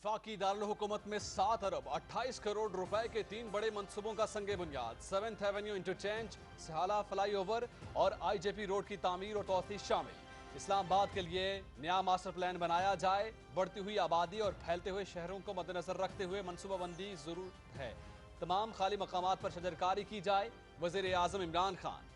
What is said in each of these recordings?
वफाकी दारुल-हुकूमत में 7 अरब 28 करोड़ रुपए के 3 बड़े मंसूबों का संगे बुनियाद। 7th एवेन्यू इंटरचेंज, सहाला फ्लाई ओवर और IJP रोड की तामीर और तोसी शामिल। इस्लामाबाद के लिए नया मास्टर प्लान बनाया जाए। बढ़ती हुई आबादी और फैलते हुए शहरों को मद्देनजर रखते हुए मनसूबाबंदी जरूरत है। तमाम खाली मकामात पर शजरकारी की जाए। वजीर आजम इमरान खान।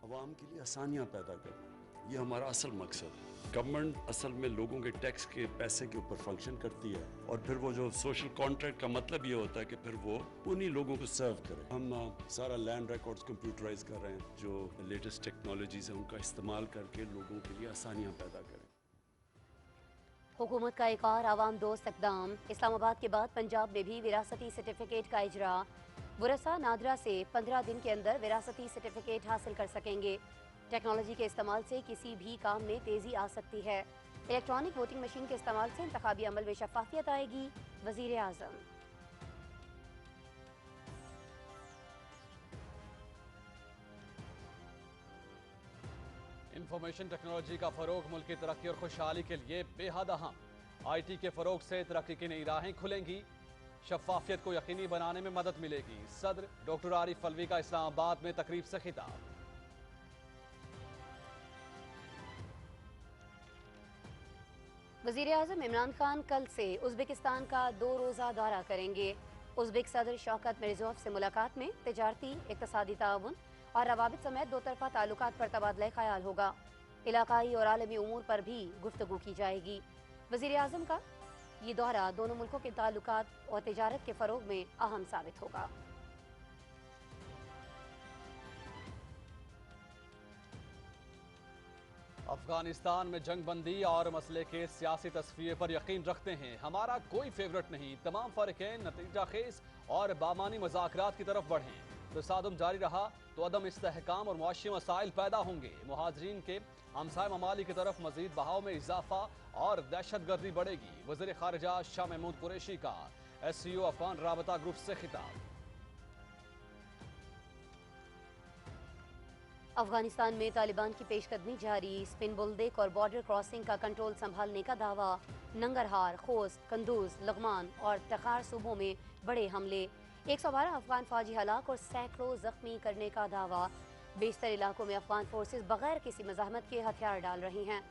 अवाम के लिए आसानियाँ पैदा करना, ये हमारा असल मकसद है। गवर्नमेंट असल में लोगों के टैक्स के पैसे के ऊपर फंक्शन करती है और फिर वो जो सोशल कॉन्ट्रैक्ट का मतलब ये होता है कि फिर वो उन्हीं लोगों को सर्व करे। हम सारा लैंड रिकॉर्ड्स कंप्यूटराइज कर रहे हैं, जो लेटेस्ट टेक्नोलॉजीज हैं उनका इस्तेमाल करके लोगों के लिए आसानियाँ पैदा करें। हुकूमत का एक और आवाम दोस्त इकदाम। इस्लामाबाद के बाद पंजाब में भी विरासती सर्टिफिकेट का इजरा। वरसा नादरा से 15 दिन के अंदर विरासती सर्टिफिकेट हासिल कर सकेंगे। टेक्नोलॉजी के इस्तेमाल से किसी भी काम में तेजी आ सकती है। इलेक्ट्रॉनिक वोटिंग मशीन के इस्तेमाल से इंतखाबी अमल में शफाफियत आएगी। वजीर आजम। इंफॉर्मेशन टेक्नोलॉजी का फरोग मुल्क की तरक्की और खुशहाली के लिए बेहद अहम। IT के फरोग से तरक्की की नई राहें खुलेंगी। शफाफियत को यकीनी बनाने में मदद मिलेगी। सदर डॉक्टर आरिफ अलवी का इस्लामाबाद में तकरीब से खिताब। वजीर आजम इमरान खान कल से उज़्बेकिस्तान का 2 रोज़ा दौरा करेंगे। उज़्बेक सदर शौकत मिर्ज़ोयफ से मुलाकात में तिजारती, इक़्तिसादी ताउन और रवाबित समेत दो तरफ़ा ताल्लुकात पर तबादला ख्याल होगा। इलाकाई और आलमी उमूर पर भी गुफ्तगू की जाएगी। वज़ीर आज़म का ये दौरा दोनों मुल्कों के ताल्लुकात और तिजारत के फ़रोग में अहम साबित होगा। अफगानिस्तान में जंग बंदी और मसले के सियासी तस्वीर पर यकीन रखते हैं। हमारा कोई फेवरेट नहीं। तमाम फ़रीक़ैन नतीजा खेज और बामानी मुज़ाकरात की तरफ बढ़ें। तसादुम जारी रहा तो अदम इस्तेहकाम और मुआशी मसाइल पैदा होंगे। मुहाजिरीन के हमसाय ममालिक की तरफ मजीद बहाव में इजाफा और दहशत गर्दी बढ़ेगी। वज़ीर ख़ारिजा शाह महमूद कुरैशी का SCO अफगान राबता ग्रुप से खिताब। अफगानिस्तान में तालिबान की पेशकदमी जारी। स्पिन बुल्देक और बॉर्डर क्रॉसिंग का कंट्रोल संभालने का दावा। नंगरहार, खोस्त, कंदूज, लगमान और तखार सूबों में बड़े हमले। 112 अफगान फौजी हलाक और सैकड़ों जख्मी करने का दावा। बेशतर इलाकों में अफगान फोर्सेस बगैर किसी मज़ाहमत के हथियार डाल रही हैं।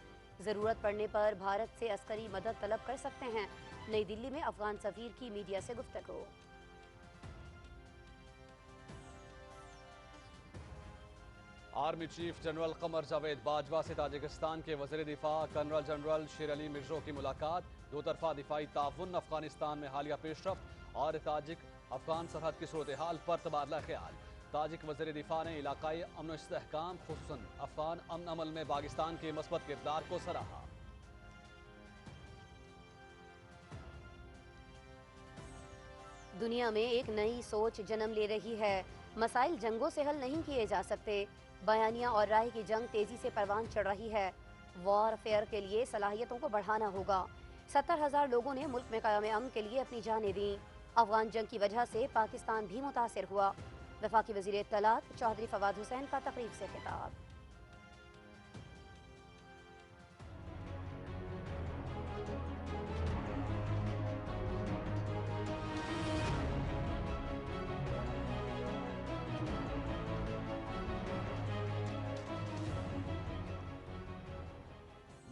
ज़रूरत पड़ने पर भारत से अस्करी मदद तलब कर सकते हैं। नई दिल्ली में अफगान सफीर की मीडिया से गुफ्तगू। Army chief general Qamar Javed Bajwa से ताजिकिस्तान के वज़ीर दिफा कर्नल जनरल शेर अली मिर्जो की मुलाकात। दो तरफा दिफाई ताउन, अफगानिस्तान में हालिया पेशरफ्त और ताजिक अफगान सरहद की सूरत हाल पर तबादला ख्याल। ताजिक वज़ीर दिफा ने इलाकाई अमन व इस्तेहकाम, खुसूसन अफगान अमन अमल में पाकिस्तान के मस्बत किरदार को सराहा। दुनिया में एक नई सोच जन्म ले रही है। मसाइल जंगों से हल नहीं किए जा सकते। बयानिया और राय की जंग तेजी से परवान चढ़ रही है। वॉरफेयर के लिए सलाहियतों को बढ़ाना होगा। 70,000 लोगों ने मुल्क में क़याम अमन के लिए अपनी जानें दी। अफगान जंग की वजह से पाकिस्तान भी मुतासिर हुआ। वफाकी वज़ीर इत्तलात चौधरी फवाद हुसैन का तकरीब से खिताब।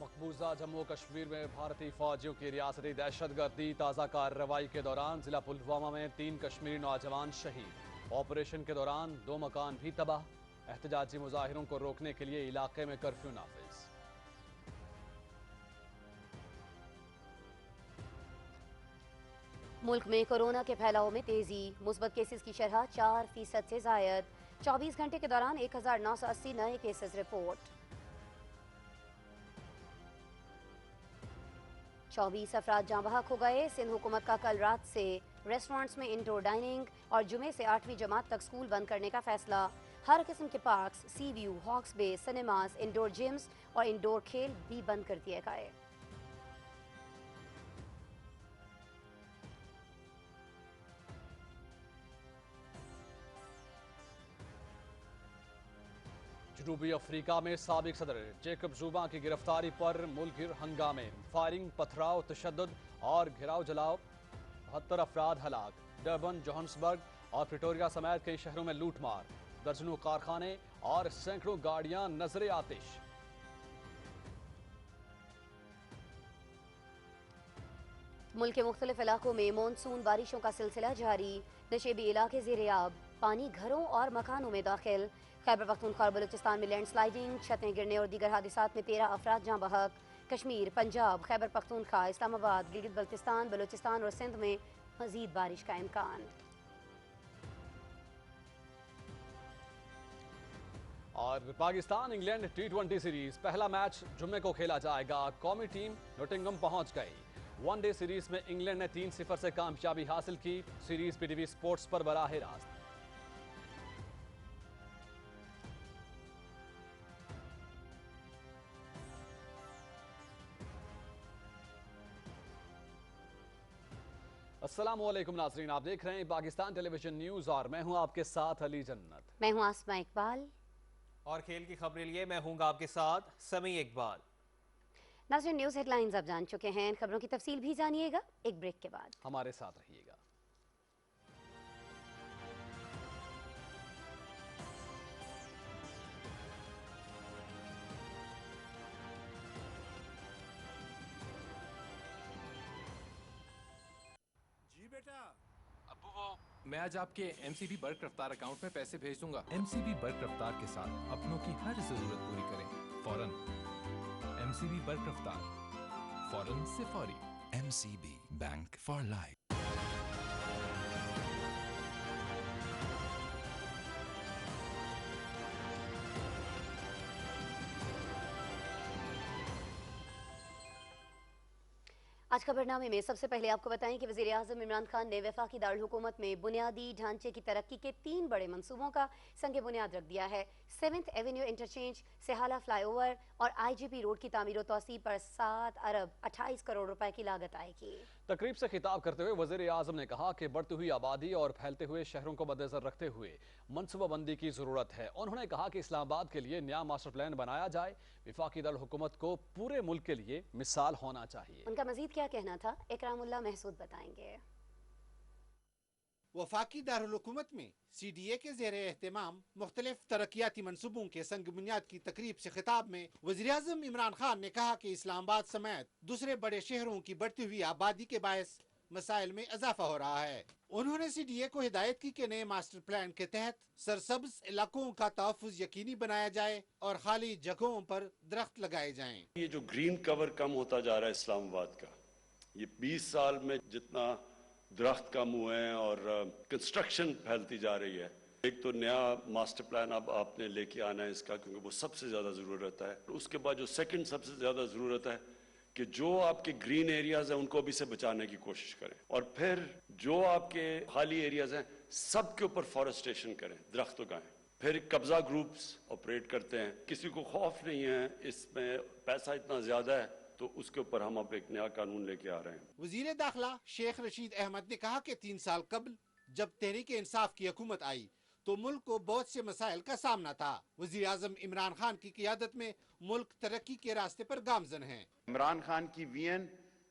मकबूजा जम्मू कश्मीर में भारतीय फौजियों की रियासती दहशत गर्दी। ताज़ा कार्रवाई के दौरान जिला पुलवामा में 3 कश्मीरी नौजवान शहीद। ऑपरेशन के दौरान 2 मकान भी तबाह। एहतजाजी मुजाहिरों को रोकने के लिए इलाके में कर्फ्यू नाफिज। मुल्क में कोरोना के फैलाव में तेजी। मुस्बत केसेस की शरह 4% से जायद। 24 घंटे के दौरान 1980 नए केसेस रिपोर्ट। 24 अफराद जाँ बहक हो गए। सिंध हुकूमत का कल रात से रेस्टोरेंट्स में इंडोर डाइनिंग और जुमे से 8वीं जमात तक स्कूल बंद करने का फैसला। हर किस्म के पार्क्स, सी व्यू, हॉक्स बे, सिनेमाज, इंडोर जिम्स और इंडोर खेल भी बंद कर दिए गए। जनूबी अफ्रीका में साबिक सदर जेकब जुमा की गिरफ्तारी पर मुल्क गिर हंगामे, फायरिंग, पथराव, तशद्दुद और घेराव जलाओ, 72 अफराद हलाक। डरबन, जोहान्सबर्ग और प्रिटोरिया समेत कई शहरों में लूटमार, दर्जनों कारखाने और सैकड़ों गाड़ियां नजरे आतिश। मुल्क के मुख्तलिफ इलाकों में मानसून बारिशों का सिलसिला जारी, नशेबी इलाके ज़ेर-ए-आब, पानी घरों और मकानों में दाखिल। खैबर पख्तूनख्वा और बलूचिस्तान में लैंड स्लाइडिंग, छतें गिरने और दीगर हादिसात में 13 अफराद जाँ बहक। कश्मीर, पंजाब, खैबर पख्तूनख्वा, इस्लामाबाद, गिलगित बल्तिस्तान, बलूचिस्तान और सिंध में मजीद बारिश का इम्कान। और पाकिस्तान इंग्लैंड T20 सीरीज पहला मैच जुम्मे को खेला जाएगा। कौमी टीम नोटिंगम पहुंच गई। वनडे सीरीज में इंग्लैंड ने 3-0 से कामयाबी हासिल की। सीरीज PTV स्पोर्ट्स पर बराह रास्त। अस्सलामुअलैकुम नाज़रीन, आप देख रहे हैं पाकिस्तान टेलीविजन न्यूज और मैं हूं आपके साथ अली जन्नत। मैं हूं आसमा इकबाल और खेल की खबरें लिए मैं हूंगा आपके साथ समी इकबाल। नाज़रीन, न्यूज़ हेडलाइंस आप जान चुके हैं, खबरों की तफसील भी जानिएगा एक ब्रेक के बाद। हमारे साथ रहिएगा। जी बेटा। अब्बू वो मैं आज आपके MCB बर्क रफ्तार अकाउंट में पैसे भेज दूंगा। MCB बर्क रफ्तार के साथ अपनों की हर जरूरत पूरी करें फौरन। MCB बर्क रफ्तार, फौरन से फौरी। MCB bank for life. आज खबरनामे में सबसे पहले आपको बताएं कि वज़ीर आज़म इमरान खान ने वफाकी दारुल हुकूमत में बुनियादी ढांचे की तरक्की के 3 बड़े मंसूबों का संग बुनियाद रख दिया है। 7th एवेन्यू इंटरचेंज, सेहाला फ्लाईओवर और IGP रोड की तामीर और तोसी पर 7 अरब 28 करोड़ रुपए की लागत आएगी। तकरीब से खिताब करते हुए वज़ीर आज़म ने कहा कि बढ़ती हुई आबादी और फैलते हुए शहरों को मद्देनजर रखते हुए मनसूबाबंदी की ज़रूरत है। उन्होंने कहा कि इस्लामाबाद के लिए नया मास्टर प्लान बनाया जाए। वफाकी दारुल हुकूमत को पूरे मुल्क के लिए मिसाल होना चाहिए। उनका मजीद क्या कहना था, इकरामुल्लाह महसूद बताएंगे। वफाकी दारुल हुकूमत में CDA के ज़ेर एहतमाम मुख्तलिफ तरक्याती मनसूबों के संग बुनियाद की तकरीब से खिताब में वज़ीर आज़म इमरान खान ने कहा कि इस्लामाबाद समेत दूसरे बड़े शहरों की बढ़ती हुई आबादी के बायस मसाइल में इजाफा हो रहा है। उन्होंने CDA को हिदायत की कि नए मास्टर प्लान के तहत सरसब्ज इलाकों का तहफ़्फ़ुज़ यकीनी बनाया जाए और खाली जगहों पर दरख्त लगाए जाएं। ये जो ग्रीन कवर कम होता जा रहा है इस्लामाबाद का, ये 20 साल में जितना दरख्त कम हुए हैं और कंस्ट्रक्शन फैलती जा रही है। एक तो नया मास्टर प्लान अब आपने लेके आना है इसका, क्योंकि वो सबसे ज़्यादा ज़रूरत है। उसके बाद जो सेकंड सबसे ज़्यादा ज़रूरत है कि जो आपके ग्रीन एरियाज़ हैं उनको अभी से बचाने की कोशिश करें, और फिर जो आपके खाली एरियाज़ हैं सब के ऊपर फॉरेस्टेशन करें, दरख्त उगाएं। फिर कब्जा ग्रुप्स ऑपरेट करते हैं, किसी को खौफ नहीं है, इसमें पैसा इतना ज़्यादा है, तो उसके ऊपर हम अब एक नया कानून लेके आ रहे हैं। वज़ीर दाखिला शेख रशीद अहमद ने कहा कि 3 साल कबल जब तहरीक इंसाफ की हुकूमत आई तो मुल्क को बहुत से मसाइल का सामना था। वज़ीर आज़म इमरान खान की क़ियादत में मुल्क तरक्की के रास्ते पर गामजन है। इमरान खान की विजन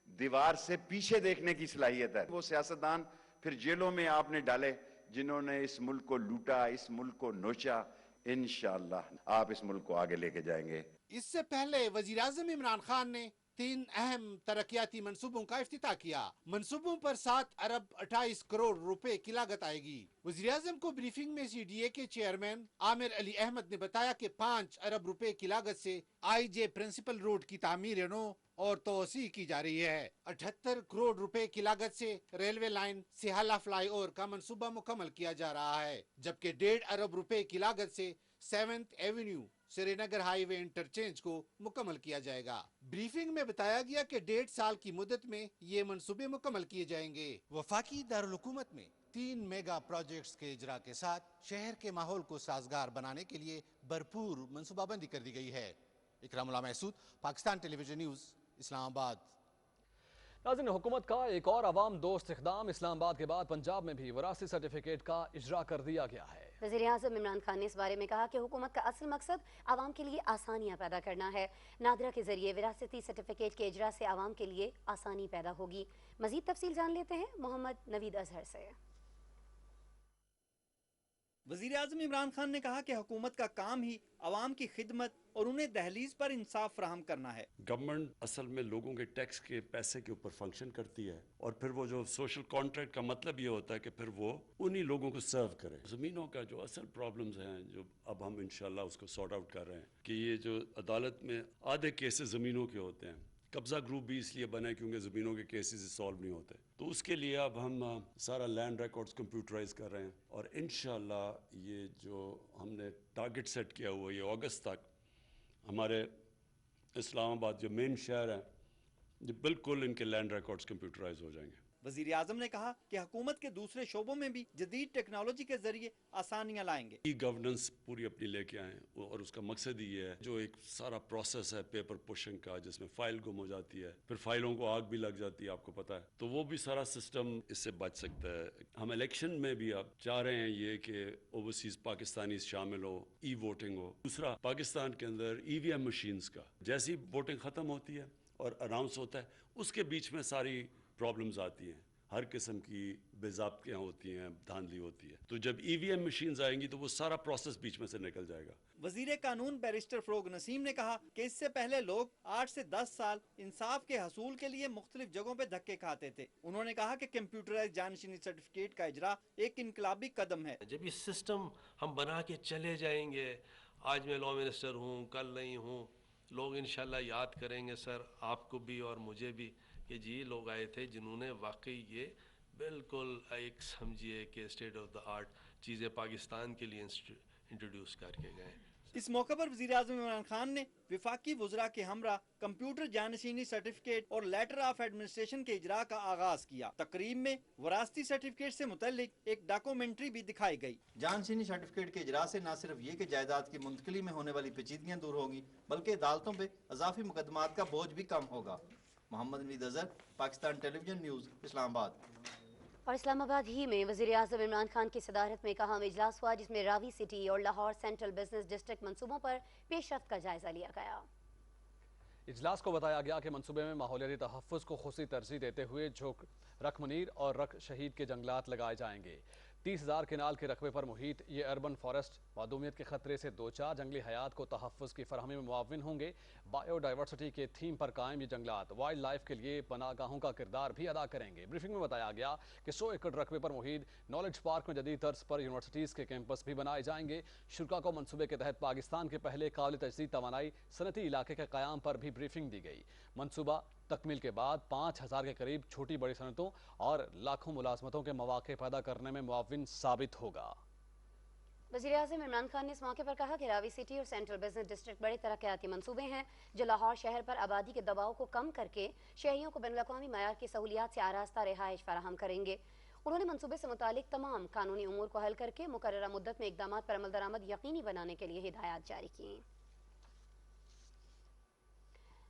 दीवार से पीछे देखने की सलाहियत है। वो सियासतदान फिर जेलों में आपने डाले जिन्होंने इस मुल्क को लूटा, इस मुल्क को नोचा। इंशाअल्लाह आप इस मुल्क को आगे लेके जाएंगे। इससे पहले वज़ीर आज़म इमरान खान ने 3 अहम तरक्याती मंसूबों का इफ्तिताह किया। मंसूबों पर 7 अरब 28 करोड़ रुपए की लागत आएगी। वज़ीर आज़म को ब्रीफिंग में CDA के चेयरमैन आमिर अली अहमद ने बताया कि 5 अरब रुपए की लागत से IJ प्रिंसिपल रोड की तामीर नो और तोसी की जा रही है। 78 करोड़ रुपए की लागत से रेलवे लाइन सेहाला फ्लाईओवर का मंसूबा मुकम्मल किया जा रहा है, जबकि 1.5 अरब रुपए की लागत से 7th Avenue Srinagar highway interchange को मुकम्मल किया जाएगा। ब्रीफिंग में बताया गया कि 1.5 साल की मुद्दत में ये मंसूबे मुकम्मल किए जाएंगे। वफाकी दारुल हुकूमत में 3 मेगा प्रोजेक्ट्स के इजरा के साथ शहर के माहौल को साजगार बनाने के लिए भरपूर मंसूबाबंदी कर दी गई है। Ikramullah Mehsud, Pakistan television news, Islamabad. नाज़रीन, हुकूमत का एक और अवाम दोस्त इक़दाम, इस्लामाबाद के बाद पंजाब में भी विरासती सर्टिफिकेट का इजरा कर दिया गया है। वज़ीर आज़म इमरान खान ने इस बारे में कहा कि हुकूमत का असल मकसद आवाम के लिए आसानियाँ पैदा करना है। नादरा के जरिए विरासती सर्टिफिकेट के इजरा से आवाम के लिए आसानी पैदा होगी। मज़ीद तफसील जान लेते हैं मोहम्मद नवीद अजहर से। वज़ीर आज़म इमरान खान ने कहा कि हुकूमत का काम ही आवाम की खिदमत और उन्हें दहलीज पर इंसाफ फराहम करना है। गवर्नमेंट असल में लोगों के टैक्स के पैसे के ऊपर फंक्शन करती है और फिर वो जो सोशल कॉन्ट्रैक्ट का मतलब ये होता है कि फिर वो उन्हीं लोगों को सर्व करे। ज़मीनों का जो असल प्रॉब्लम्स हैं जो अब हम इंशाल्लाह उसको सॉर्ट आउट कर रहे हैं कि ये जो अदालत में आधे केसेस ज़मीनों के होते हैं, कब्ज़ा ग्रुप भी इसलिए बना है क्योंकि ज़मीनों के केसेस सॉल्व नहीं होते, तो उसके लिए अब हम सारा लैंड रिकॉर्ड्स कंप्यूटराइज कर रहे हैं और इंशाल्लाह ये जो हमने टारगेट सेट किया हुआ ये अगस्त तक हमारे इस्लामाबाद जो मेन शहर है ये बिल्कुल इनके लैंड रिकॉर्ड्स कंप्यूटराइज हो जाएंगे। वज़ीर आज़म ने कहा कि हुकूमत के दूसरे शोबों में भी जदीद टेक्नोलॉजी के जरिए आसानियाँ लाएंगे। ई गवर्नेंस पूरी अपनी लेके आए और उसका मकसद ही ये है जो एक सारा प्रोसेस है पेपर पुशिंग का जिसमें फाइल गुम हो जाती है, फिर फाइलों को आग भी लग जाती है, आपको पता है, तो वो भी सारा सिस्टम इससे बच सकता है। हम इलेक्शन में भी अब चाह रहे हैं ये कि ओवरसीज पाकिस्तानी शामिल हो, ई वोटिंग हो। दूसरा, पाकिस्तान के अंदर EVM मशीन्स का जैसी वोटिंग ख़त्म होती है और अनाउंस होता है उसके बीच में सारी प्रॉब्लम्स आती हैं, हर किस्म की बेज़ाब्तियाँ होती हैं, धांधली होती है, तो जब EVM मशीन्स आएंगी तो वो सारा प्रोसेस बीच में से निकल जाएगा। वज़ीर कानून बैरिस्टर फरोग नसीम ने कहा कि इससे पहले लोग 8 से 10 साल इंसाफ के हसूल के लिए मुख्तलिफ जगहों पे धक्के खाते थे। उन्होंने कहा कि कंप्यूटराइज्ड जानशीनी सर्टिफिकेट का इजरा एक इनकलाबी कदम है। जब ये सिस्टम हम बना के चले जाएंगे, आज मैं लॉ मिनिस्टर हूँ, कल नहीं हूँ, लोग इंशाल्लाह याद करेंगे सर आपको भी और मुझे भी कि जी लोग आए थे जिन्होंने वाकई ये बिल्कुल एक समझिए कि स्टेट ऑफ द आर्ट चीज़ें पाकिस्तान के लिए इंट्रोड्यूस करके गए। इस मौके पर वज़ीर आज़म इमरान खान ने विफाकी वज़रा के हमरा कंप्यूटर जानशीनी सर्टिफिकेट और लेटर ऑफ एडमिनिस्ट्रेशन के इजरा का आगाज किया। तकरीब में वरासती सर्टिफिकेट से मुतल्लिक एक डॉक्यूमेंट्री भी दिखाई गई। जानशीनी सर्टिफिकेट के इजरा से न सिर्फ ये कि जायदाद की मुंतकिली में होने वाली पेचीदगियाँ दूर होंगी बल्कि अदालतों पर इजाफी मुकदमात का बोझ भी कम होगा। Mohammad Naveed Azhar, Pakistan television news, Islamabad. और इस्लामाबाद ही में वज़ीर आज़म इमरान खान की सदारत में कहा इजलास हुआ जिसमें रावी सिटी और लाहौर सेंट्रल बिजनेस डिस्ट्रिक्ट मंसूबों पर पेशरफ्त का जायजा लिया गया। इजलास को बताया गया कि मंसूबे में माहौलियाती तहफ़्फ़ुज़ को खुसी तरजीह देते हुए झोंक रख मुनीर और रख शहीद के जंगलात लगाए जाएंगे। 30,000 किनाल के रकबे पर मुहित ये अर्बन फॉरेस्ट मादूमियत के खतरे से दो चार जंगली हयात को तहफ़्फ़ुज़ की फरहमी में मुआविन होंगे। बायोडाइवर्सिटी के थीम पर कायम ये जंगलात वाइल्ड लाइफ के लिए पनाहगाहों का किरदार भी अदा करेंगे। ब्रीफिंग में बताया गया कि 100 एकड़ रकबे पर मुहित नॉलेज पार्क में जदीद तर्ज पर यूनिवर्सिटीज़ के कैंपस भी बनाए जाएंगे। शुरा को मनसूबे के तहत पाकिस्तान के पहले काबिल तजदीद तवानाई सनती इलाके के क़याम पर भी ब्रीफिंग दी गई। मनसूबा तकमील के बाद 5,000 के करीब छोटी बड़ी सनतों और लाखों मुलाजमतों के मौके पैदा करने में मुआविन साबित होगा। वज़ीर आज़म इमरान खान ने इस मौके पर कहा कि रावी सिटी और सेंट्रल बिजनेस डिस्ट्रिक्ट बड़े तरक्याती मंसूबे हैं जो लाहौर शहर पर आबादी के दबाव को कम करके शहरियों को बैनुल-अक़वामी मयार की सहूलियात से आरास्ता रिहाइश फराहम करेंगे। उन्होंने मंसूबे से मुतालिक तमाम कानूनी उमूर को हल करके मुकर्ररा मुद्दत में इक़दामात पर अमल दरामद यकीनी बनाने के लिए हिदायत जारी की।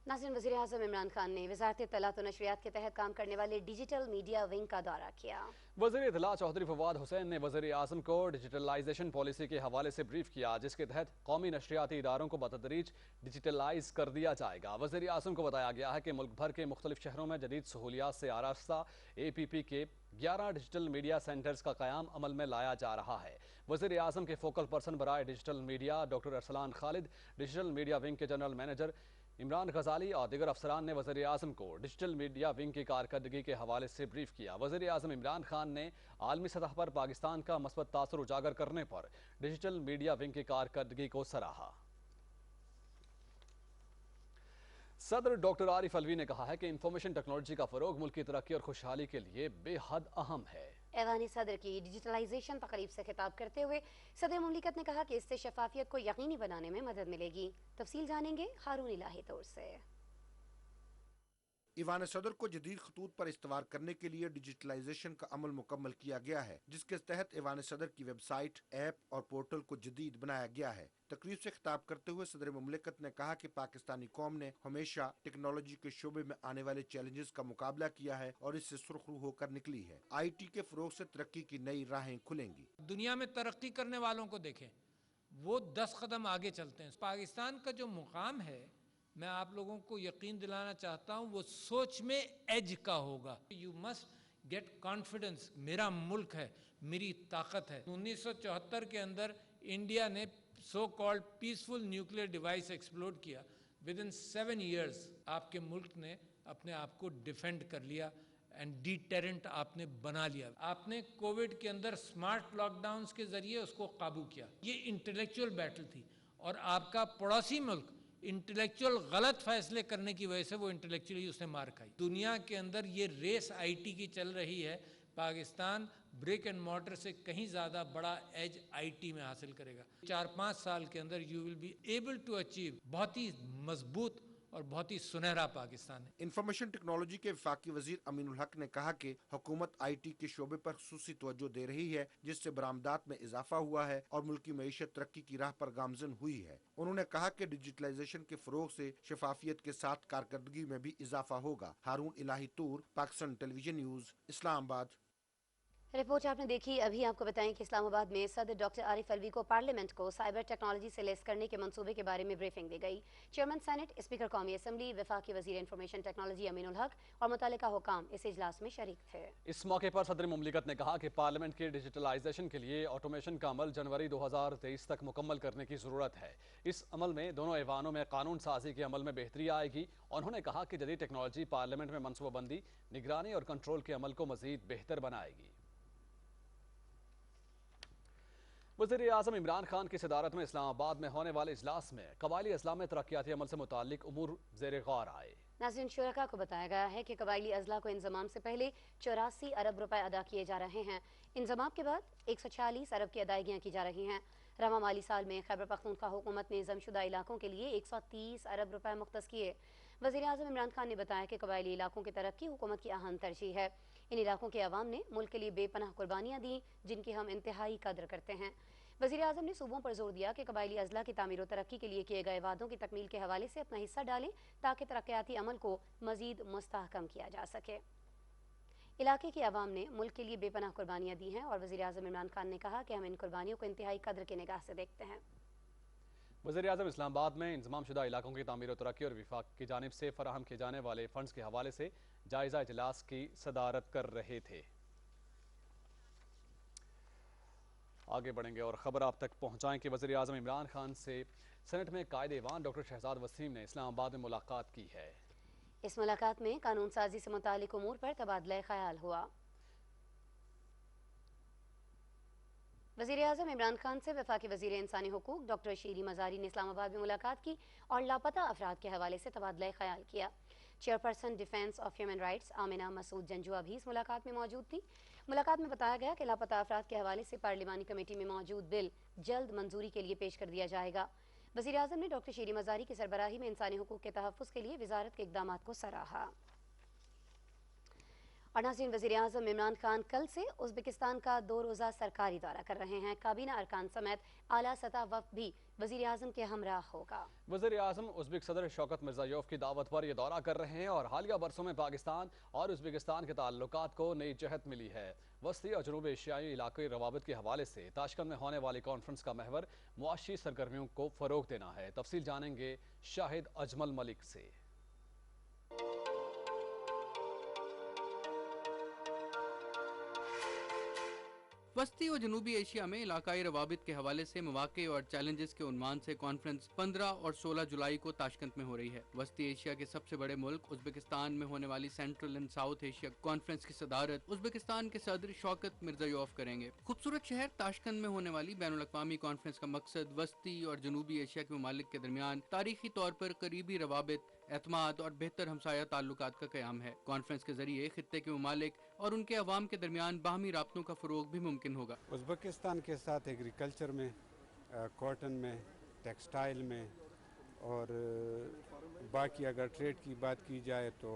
नाज़रीन, वज़ीर आज़म इमरान खान ने वज़ारत इत्तलात व नशरियात के तहत काम करने वाले डिजिटल मीडिया विंग का दौरा किया। वज़ीर इत्तलात चौधरी फवाद हुसैन ने वज़ीर आज़म को डिजिटलाइजेशन पॉलिसी के हवाले से ब्रीफ किया जिसके तहत कौमी नशरियाती इदारों को बतदरीज डिजिटलाइज कर दिया जाएगा। वज़ीर आज़म को बताया गया है कि मुल्क भर के मुख्तलिफ शहरों में जदीद सहूलियात से आरास्ता APP के 11 डिजिटल मीडिया सेंटर्स का क़याम अमल में लाया जा रहा है। वज़ीर आज़म के फोकल पर्सन बराए digital media doctor Arsalan Khalid, digital media wing के जनरल मैनेजर इमरान गजाली और दीगर अफसरान ने वज़ीर आज़म को डिजिटल मीडिया विंग की कारकर्दगी के हवाले से ब्रीफ किया। वज़ीर आज़म इमरान खान ने आलमी सतह पर पाकिस्तान का मस्बत तासुर उजागर करने पर डिजिटल मीडिया विंग की कारकर्दगी को सराहा। सदर डॉक्टर आरिफ अलवी ने कहा है कि इंफॉर्मेशन टेक्नोलॉजी का फ़रोग मुल्क की तरक्की और खुशहाली के लिए बेहद अहम है। ऐवान सदर की डिजिटलाइजेशन तकरीब से खिताब करते हुए सदर मुमलिकत ने कहा कि इससे शफाफियत को यकीनी बनाने में मदद मिलेगी। तफसील जानेंगे हारून इलाही तौर से। ایوان صدر کو جدید خطوط پر استوار کرنے کے لیے ڈیجیٹلائزیشن کا عمل مکمل کیا گیا ہے، جس کے تحت ایوان صدر کی ویب سائٹ، ایپ اور پورٹل کو جدید بنایا گیا ہے۔ تقریب سے خطاب کرتے ہوئے صدر مملکت نے کہا کہ پاکستانی قوم نے ہمیشہ ٹیکنالوجی کے شعبے میں آنے والے چیلنجز کا مقابلہ کیا ہے اور اس سے سرخرو ہو کر نکلی ہے۔ آئی ٹی کے فروغ سے ترقی کی نئی راہیں کھلیں گی۔ دنیا میں ترقی کرنے والوں کو دیکھیں، وہ 10 قدم آگے چلتے ہیں۔ پاکستان کا جو مقام ہے، میں آپ لوگوں کو یقین دلانا چاہتا ہوں، وہ سوچ میں ایج کا ہوگا۔ یو مسٹ گیٹ کانفیڈنس، میرا ملک ہے، میری طاقت ہے۔ 1974 کے اندر انڈیا نے so called peaceful nuclear device explode کیا۔ ود ان 7 ایئرز آپ کے ملک نے اپنے آپ کو ڈیفینڈ کر لیا اینڈ ڈیٹرنٹ آپ نے بنا لیا۔ آپ نے کووڈ کے اندر سمارٹ لاک ڈاؤنز کے ذریعے اس کو قابو کیا۔ یہ انٹلیکچوئل بیٹل تھی، اور آپ کا پڑوسی ملک انٹلیکچوئل غلط فیصلے کرنے کی وجہ سے وہ انٹلیکچولی اس نے مار کھائی۔ دنیا کے اندر یہ ریس آئی ٹی کی چل رہی ہے، پاکستان بریک اینڈ مارٹر سے کہیں زیادہ بڑا ایج آئی ٹی میں حاصل کرے گا۔ 4-5 سال کے اندر you will be able to achieve بہت ہی مضبوط اور بہت ہی سنہرا پاکستان ہے۔ انفارمیشن ٹیکنالوجی کے وفاقی وزیر امین الحق نے کہا کہ حکومت آئی ٹی کے شعبے پر خصوصی توجہ دے رہی ہے، جس سے برآمدات میں اضافہ ہوا ہے اور ملکی معیشت ترقی کی راہ پر گامزن ہوئی ہے۔ انہوں نے کہا کہ ڈیجیٹلائزیشن کے فروغ سے شفافیت کے ساتھ کارکردگی میں بھی اضافہ ہوگا۔ ہارون الہی طور، پاکستان ٹیلی ویژن نیوز، اسلام آباد۔ رپورٹ آپ نے دیکھی۔ ابھی آپ کو بتائیں کہ اسلام آباد میں صدر ڈاکٹر عارف الوی کو پارلیمنٹ کو سائبر ٹیکنالوجی سے لیس کرنے کے منصوبے کے بارے میں بریفنگ دی گئی۔ چیئرمین سینٹ، اسپیکر قومی اسمبلی، وفاقی وزیر انفارمیشن ٹیکنالوجی امین الحق اور متعلقہ حکام اس اجلاس میں شریک تھے۔ اس موقع پر صدر مملکت نے کہا کہ پارلیمنٹ کے ڈیجیٹلائزیشن کے لیے آٹومیشن کا عمل جنوری 2023 تک مکمل کرنے کی ضرورت ہے۔ اس عمل میں دونوں ایوانوں میں قانون سازی کے عمل میں بہتری آئے گی۔ انہوں نے کہا کہ جدید ٹیکنالوجی پارلیمنٹ میں منصوبہ بندی، نگرانی اور کنٹرول کے عمل کو مزید بہتر بنائے گی۔ وزیر اعظم عمران خان کی صدارت میں اسلام آباد میں ہونے والے اجلاس میں قبائلی اضلاع میں ترقیاتی عمل سے متعلق امور زیر غور آئے۔ ناظرین، شرکاء کو بتایا گیا ہے کہ قبائلی اضلاع کو انضمام سے پہلے 84 ارب روپے ادا کیے جا رہے ہیں۔ انضمام کے بعد 146 ارب کی ادائیگیاں کی جا رہی ہیں۔ رواں مالی سال میں خیبر پختونخوا حکومت نے ضم شدہ علاقوں کے لیے 130 ارب روپے مختص کیے۔ وزیر اعظم عمران خان نے بتایا کہ قبائلی علاقوں کی ترقی حکومت کی اہم ترجیح ہے۔ ان علاقوں کے عوام نے ملک کے لیے بے پناہ قربانیاں دیں، جن کی ہم انتہائی قدر کرتے ہیں۔ وزیر اعظم نے صوبوں پر زور دیا کہ قبائلی اضلاع کی تعمیر و ترقی کے لیے کیے گئے وعدوں کی تکمیل کے حوالے سے اپنا حصہ ڈالیں تاکہ ترقیاتی عمل کو مزید مستحکم کیا جا سکے۔ علاقے کے عوام نے ملک کے لیے بے پناہ قربانیاں دی ہیں اور وزیر اعظم عمران خان نے کہا کہ ہم ان قربانیوں کو انتہائی قدر کی نگاہ سے دیکھتے ہیں۔ وزیر اعظم اسلام آباد میں انضمام شدہ علاقوں کی تعمیر و ترقی اور وفاق کی جانب سے فراہم کیے جانے والے فنڈز کے حوالے سے جائزہ اجلاس کی صدارت کر رہے تھے۔ آگے بڑھیں گے اور خبر آپ تک پہنچائیں کہ وزیر اعظم عمران خان سے سینٹ میں قائد ایوان ڈاکٹر شہزاد وسیم نے اسلام آباد میں ملاقات کی ہے۔ اس ملاقات میں قانون سازی سے متعلق امور پر تبادلہ خیال ہوا۔ وزیر اعظم عمران خان سے وفاقی وزیر انسانی حقوق ڈاکٹر شیری مزاری نے اسلام آباد میں ملاقات کی اور لاپتہ افراد کے حوالے سے تبادلہ خیال کیا۔ Chairperson defence of human rights Amna Masood Janjua بھی اس ملاقات میں موجود تھی۔ ملاقات میں بتایا گیا کہ لاپتہ افراد کے حوالے سے پارلیمانی کمیٹی میں موجود بل جلد منظوری کے لیے پیش کر دیا جائے گا۔ وزیر اعظم نے ڈاکٹر شیری مزاری کی سربراہی میں انسانی حقوق کے تحفظ کے لیے وزارت کے اقدامات کو سراہا۔ اور ناظرین، وزیر اعظم عمران خان کل سے ازبکستان کا 2 روزہ سرکاری دورہ کر رہے ہیں۔ کابینہ ارکان سمیت اعلیٰ سطح وفد بھی وزیر اعظم کے ہمراہ ہوگا۔ وزیر اعظم ازبک صدر شوکت مرزایوف کی دعوت پر یہ دورہ کر رہے ہیں اور حالیہ برسوں میں پاکستان اور ازبکستان کے تعلقات کو نئی جہت ملی ہے۔ وسطی اور جنوب ایشیائی علاقائی روابط کے حوالے سے تاشکند میں ہونے والی کانفرنس کا محور معاشی سرگرمیوں کو فروغ دینا ہے۔ تفصیل جانیں گے شاہد اجمل ملک سے۔ وسطی و جنوبی ایشیا میں علاقائی روابط کے حوالے سے مواقع اور چیلنجز کے عنوان سے کانفرنس 15 اور 16 جولائی کو تاشکند میں ہو رہی ہے۔ وسطی ایشیا کے سب سے بڑے ملک ازبکستان میں ہونے والی central and south Asia conference کی صدارت ازبکستان کے صدر شوکت مرزایوف کریں گے۔ خوبصورت شہر تاشکند میں ہونے والی بین الاقوامی کانفرنس کا مقصد وسطی اور جنوبی ایشیا کے ممالک کے درمیان تاریخی طور پر قریبی روابط، اعتماد اور بہتر ہمسایہ تعلقات کا قیام ہے۔ کانفرنس کے ذریعے خطے کے ممالک اور ان کے عوام کے درمیان باہمی رابطوں کا فروغ بھی ممکن ہوگا۔ ازبکستان کے ساتھ ایگریکلچر میں، کاٹن میں، ٹیکسٹائل میں اور باقی اگر ٹریڈ کی بات کی جائے تو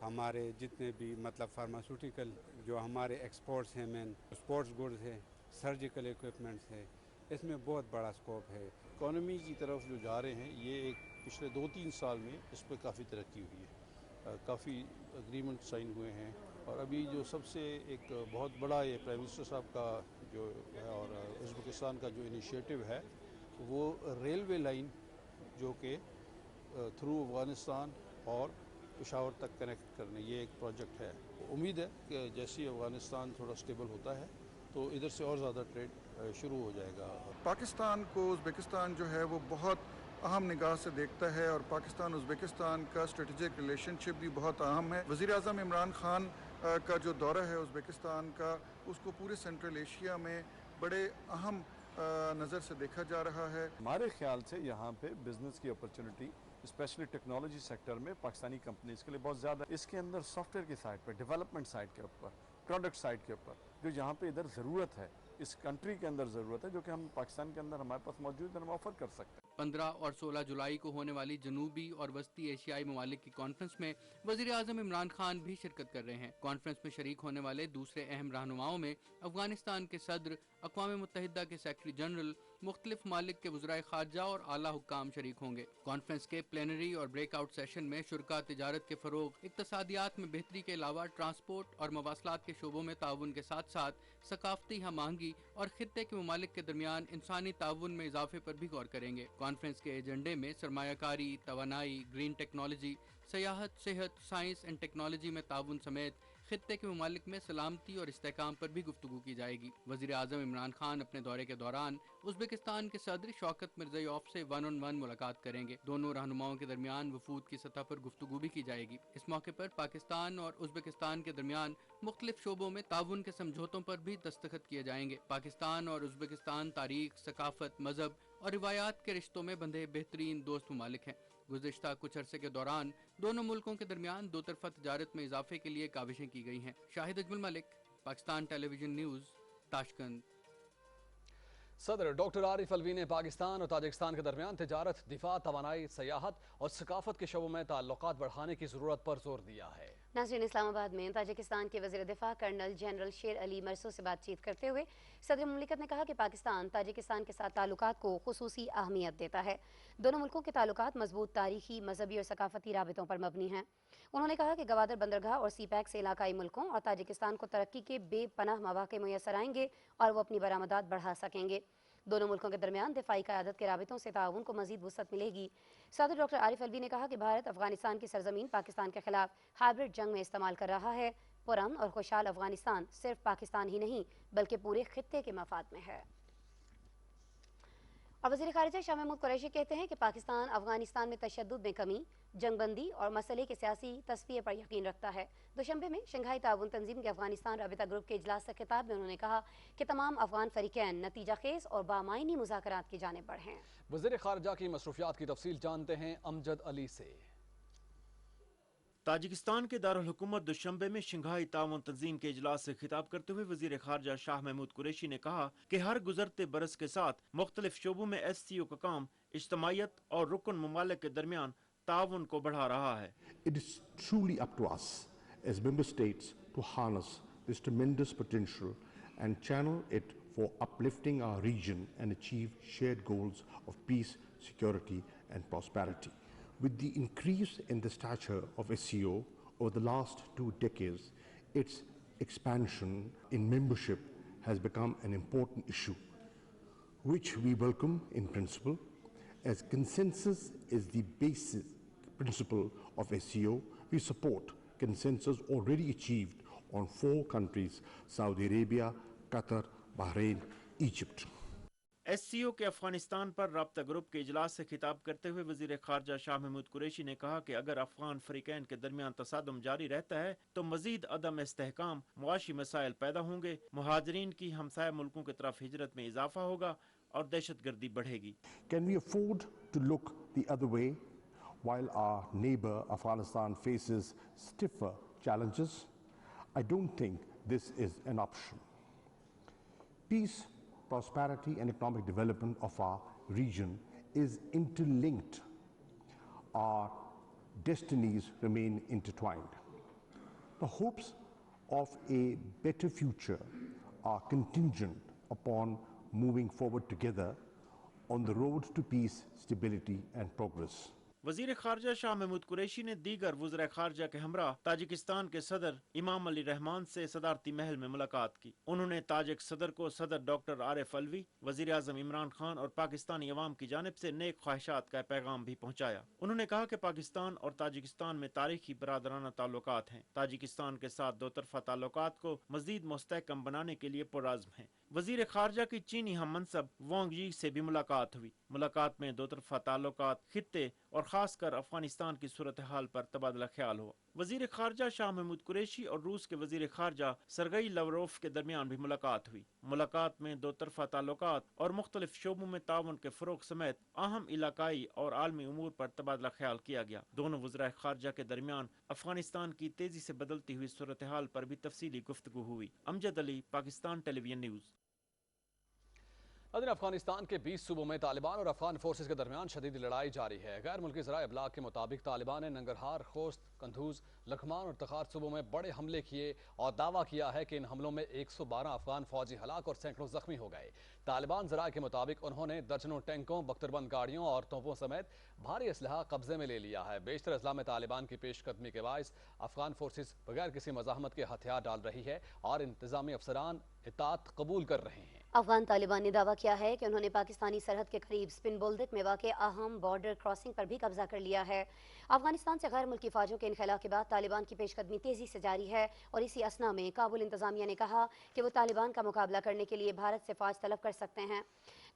हमारे जितने भी मतलब फार्मास्यूटिकल जो हमारे एक्सपोर्ट्स हैं, मेन स्पोर्ट्स गुड्स है, सर्जिकल इक्विपमेंट्स है, इसमें बहुत बड़ा स्कोप है। इकॉनमी की तरफ जो जा रहे हैं, ये एक पिछले 2-3 साल में इस पर काफ़ी तरक्की हुई है, काफ़ी एग्रीमेंट साइन हुए हैं। और अभी जो सबसे एक बहुत बड़ा ये प्राइम मिनिस्टर साहब का जो है और उज़्बेकिस्तान का जो इनिशिएटिव है, वो रेलवे लाइन जो कि थ्रू अफ़गानिस्तान और पेशावर तक कनेक्ट करने, ये एक प्रोजेक्ट है। उम्मीद है कि जैसे ही अफ़गानिस्तान थोड़ा स्टेबल होता है तो इधर से और ज़्यादा ट्रेड शुरू हो जाएगा। पाकिस्तान को उज़्बेकिस्तान जो है वो बहुत अहम निगाह से देखता है और पाकिस्तान उज़्बेकिस्तान का स्ट्रेटेजिक रिलेशनशिप भी बहुत अहम है। वज़ीर आज़म इमरान खान का जो दौरा है उज़्बेकिस्तान का, उसको पूरे सेंट्रल एशिया में बड़े अहम नज़र से देखा जा रहा है। हमारे ख्याल से यहाँ पे बिजनेस की अपॉर्चुनिटी स्पेशली टेक्नोलॉजी सेक्टर में पाकिस्तानी कंपनीज के लिए बहुत ज़्यादा, इसके अंदर सॉफ्टवेयर की साइड पर, डेवलपमेंट साइड के ऊपर, प्रोडक्ट साइड के ऊपर, जो यहाँ पे इधर ज़रूरत है, इस कंट्री के अंदर ज़रूरत है, जो कि हम पाकिस्तान के अंदर हमारे पास मौजूद है, हम ऑफर कर सकते हैं। 15 और 16 जुलाई को होने वाली जनूबी और वस्ती एशियाई ममालिक की कॉन्फ्रेंस में वज़ीर आज़म इमरान खान भी शिरकत कर रहे हैं। कॉन्फ्रेंस में शरीक होने वाले दूसरे अहम रहनुमाओं में अफगानिस्तान के सदर, अक़वाम मुत्तहिदा के सेक्रेटरी जनरल, मुख्तलिफ मालिक के वज़राए ख़ारजा और आला हुक्काम शरीक होंगे। कॉन्फ्रेंस के प्लेनरी और ब्रेकआउट सेशन में शुरका तिजारत के फ़रोग़, इक़्तिसादियात में बेहतरी के अलावा ट्रांसपोर्ट और मवासलात के शोबों में ताउन के साथ साथ सकाफ़ती हम आहंगी और खित्ते के ममालिक के दरमियान इंसानी ताउन में इजाफे पर भी गौर करेंगे। कॉन्फ्रेंस के एजेंडे में सरमायाकारी, तवानाई, ग्रीन टेक्नोलॉजी, सयाहत, सेहत, साइंस एंड टेक्नोलॉजी में ताउन समेत खित्ते के ममालिक में सलामती और इस्तेहकाम पर भी गुफ्तगू की जाएगी। वज़ीर आज़म इमरान खान अपने दौरे के दौरान उज़्बेकिस्तान के सदर शौकत मिर्ज़ायोफ से 1-on-1 मुलाकात करेंगे। दोनों रहनुमाओं के दरमियान वफूद की सतह पर गुफ्तगू भी की जाएगी। इस मौके पर पाकिस्तान और उज़्बेकिस्तान के दरमियान मुख्तलिफ शोबों में ताउन के समझौतों पर भी दस्तखत किए जाएंगे। पाकिस्तान और उज़्बेकिस्तान तारीख, सकाफत, मजहब और रिवायात के रिश्तों में बंधे बेहतरीन दोस्त ममालिक हैं। गुज़िश्ता कुछ अरसे के दौरान दोनों मुल्कों के दरमियान दो तरफा तजारत में इजाफे के लिए काविशें की गई हैं। Shahid Ajmal Malik, Pakistan television news, Tashkent. सदर डॉक्टर आरिफ अलवी ने पाकिस्तान और ताजिकिस्तान के दरमियान तिजारत, दिफा, तवानाई, सयाहत और सकाफत के शोबों में ताल्लुकात बढ़ाने की ज़रूरत पर जोर दिया है। नाज़रीन, इस्लामाबाद में ताजिकिस्तान के वज़ीर दिफा कर्नल जनरल शेर अली मरसू से बातचीत करते हुए सदर मुमलिकत ने कहा कि पाकिस्तान ताजिकिस्तान के साथ ताल्लुकात को खुसूसी अहमियत देता है। दोनों मुल्कों के ताल्लुकात मजबूत तारीखी, मजहबी और सकाफती राबितों पर मबनी हैं। उन्होंने कहा कि गवादर बंदरगाह और सीपैक से इलाकाई मुल्कों और ताजिकिस्तान को तरक्की के बेपनाह मौक़े मुयस्सर आएंगे और वो अपनी बरामदात बढ़ा सकेंगे। दोनों मुल्कों के दरमियान दिफाई क़यादत के राबितों से ताउन को मज़ीद वुसअत मिलेगी। सदर डॉक्टर आरिफ अलवी ने कहा कि भारत अफगानिस्तान की सरजमीन पाकिस्तान के खिलाफ हाइब्रिड जंग में इस्तेमाल कर रहा है। पुरअमन और खुशहाल अफगानिस्तान सिर्फ पाकिस्तान ही नहीं बल्कि पूरे खित्ते के मफाद में है। और वज़ीर ख़ारिजा शाह महमूद कुरैशी कहते हैं कि पाकिस्तान अफगानिस्तान में तशद्दुद में कमी, जंगबंदी और मसले के सियासी तस्फिये पर यकीन रखता है। दुशंबे में शंघाई ताउन तंजीम के अफगानिस्तान राबिता ग्रुप के इजलास से खिताब में उन्होंने कहा कि तमाम अफगान फरीकैन नतीजा खेज और बामायनी मुज़ाकरात की जानिब बढ़ें। वज़ीर ख़ारिजा की मसरूफियात की तफसील जानते हैं अमजद अली से। ताजिकिस्तान के दारुल हुकूमत दुशंबे में शंघाई ताउन तंजीम के इजलास से खिताब करते हुए वज़ीर ख़ारिजा शाह महमूद कुरैशी ने कहा कि हर गुजरते बरस के साथ मुख्तलिफ शोबों में SCO का काम इज्तमाइयत और रुकन ममालिक के दरमियान ताउन को बढ़ा रहा है। It is truly up to us as member states to harness this tremendous potential and channel it for uplifting our region and achieve shared goals of peace, security and prosperity. With the increase in the stature of SCO over the last 2 decades, its expansion in membership has become an important issue, which we welcome in principle, as consensus is the basic principle of SCO. We support consensus already achieved on 4 countries, Saudi Arabia, Qatar, Bahrain, Egypt. SCO के अफगानिस्तान पर राब्ता group के इजलास से खिताब करते हुए वज़ीर ख़ारिजा शाह महमूद कुरैशी ने कहा कि अगर अफगान फरीकैन के दरमियान तसादुम जारी रहता है तो मजीद अदम इस्तेहकाम, मुआशी मसाइल पैदा होंगे, मुहाजिरीन की हमसाया मुल्कों की तरफ हिजरत में इजाफा होगा और दहशतगर्दी बढ़ेगी। Can we afford to look the other way while our neighbor Afghanistan faces stiffer challenges? I don't think this is an option. Peace, prosperity and economic development of our region is interlinked. Our destinies remain intertwined. The hopes of a better future are contingent upon moving forward together on the road to peace, stability and progress. وزیر خارجہ شاہ محمود قریشی نے دیگر وزراء خارجہ کے ہمراہ Tajikistan کے صدر امام علی رحمان سے صدارتی محل میں ملاقات کی. انہوں نے تاجک صدر کو صدر ڈاکٹر عارف الوی، وزیر اعظم عمران خان اور پاکستانی عوام کی جانب سے نیک خواہشات کا پیغام بھی پہنچایا. انہوں نے کہا کہ پاکستان اور تاجکستان میں تاریخی برادرانہ تعلقات ہیں. تاجکستان کے ساتھ دو طرفہ تعلقات کو مزید مستحکم بنانے کے لیے پرعزم ہیں. وزیر خارجہ کی چینی ہم منصب وانگ یی سے بھی ملاقات ہوئی. ملاقات میں دو طرفہ تعلقات، خطے اور خاص کر افغانستان کی صورتحال پر تبادلہ خیال ہوا. وزیر خارجہ شاہ محمود قریشی اور روس کے وزیر خارجہ سرگئی لاوروف کے درمیان بھی ملاقات ہوئی. ملاقات میں دو طرفہ تعلقات اور مختلف شعبوں میں تعاون کے فروغ سمیت اہم علاقائی اور عالمی امور پر تبادلہ خیال کیا گیا. دونوں وزراء خارجہ کے درمیان افغانستان کی تیزی سے بدلتی ہوئی صورتحال پر بھی تفصیلی گفتگو ہوئی. امجد علی، پاکستان ٹیلی ویژن نیوز. افغانستان کے 20 صوبوں میں طالبان اور افغان فورسز کے درمیان شدید لڑائی جاری ہے. غیر ملکی ذرائع ابلاغ کے مطابق طالبان نے ننگرہار، خوست، قندوز، لکھمان اور تخار صوبوں میں بڑے حملے کیے اور دعویٰ کیا ہے کہ ان حملوں میں 112 افغان فوجی ہلاک اور سینکڑوں زخمی ہو گئے. طالبان ذرائع کے مطابق انہوں نے درجنوں ٹینکوں، بختربند گاڑیوں اور توپوں سمیت بھاری اسلحہ قبضے میں لے لیا ہے. بیشتر اضلاع میں طالبان کی پیش قدمی کے باعث افغان فورسز بغیر کسی مزاحمت کے ہتھیار ڈال رہی ہے اور انتظامی افسران اطاعت قبول کر رہے ہیں. افغان طالبان نے دعویٰ کیا ہے کہ انہوں نے پاکستانی سرحد کے قریب سپن بولدک میں واقع اہم بارڈر کراسنگ پر بھی قبضہ کر لیا ہے. افغانستان سے غیر ملکی فوجوں کے انخلا کے بعد طالبان کی پیش قدمی تیزی سے جاری ہے اور اسی اثنا میں کابل انتظامیہ نے کہا کہ وہ طالبان کا مقابلہ کرنے کے لیے بھارت سے فوج طلب کر سکتے ہیں.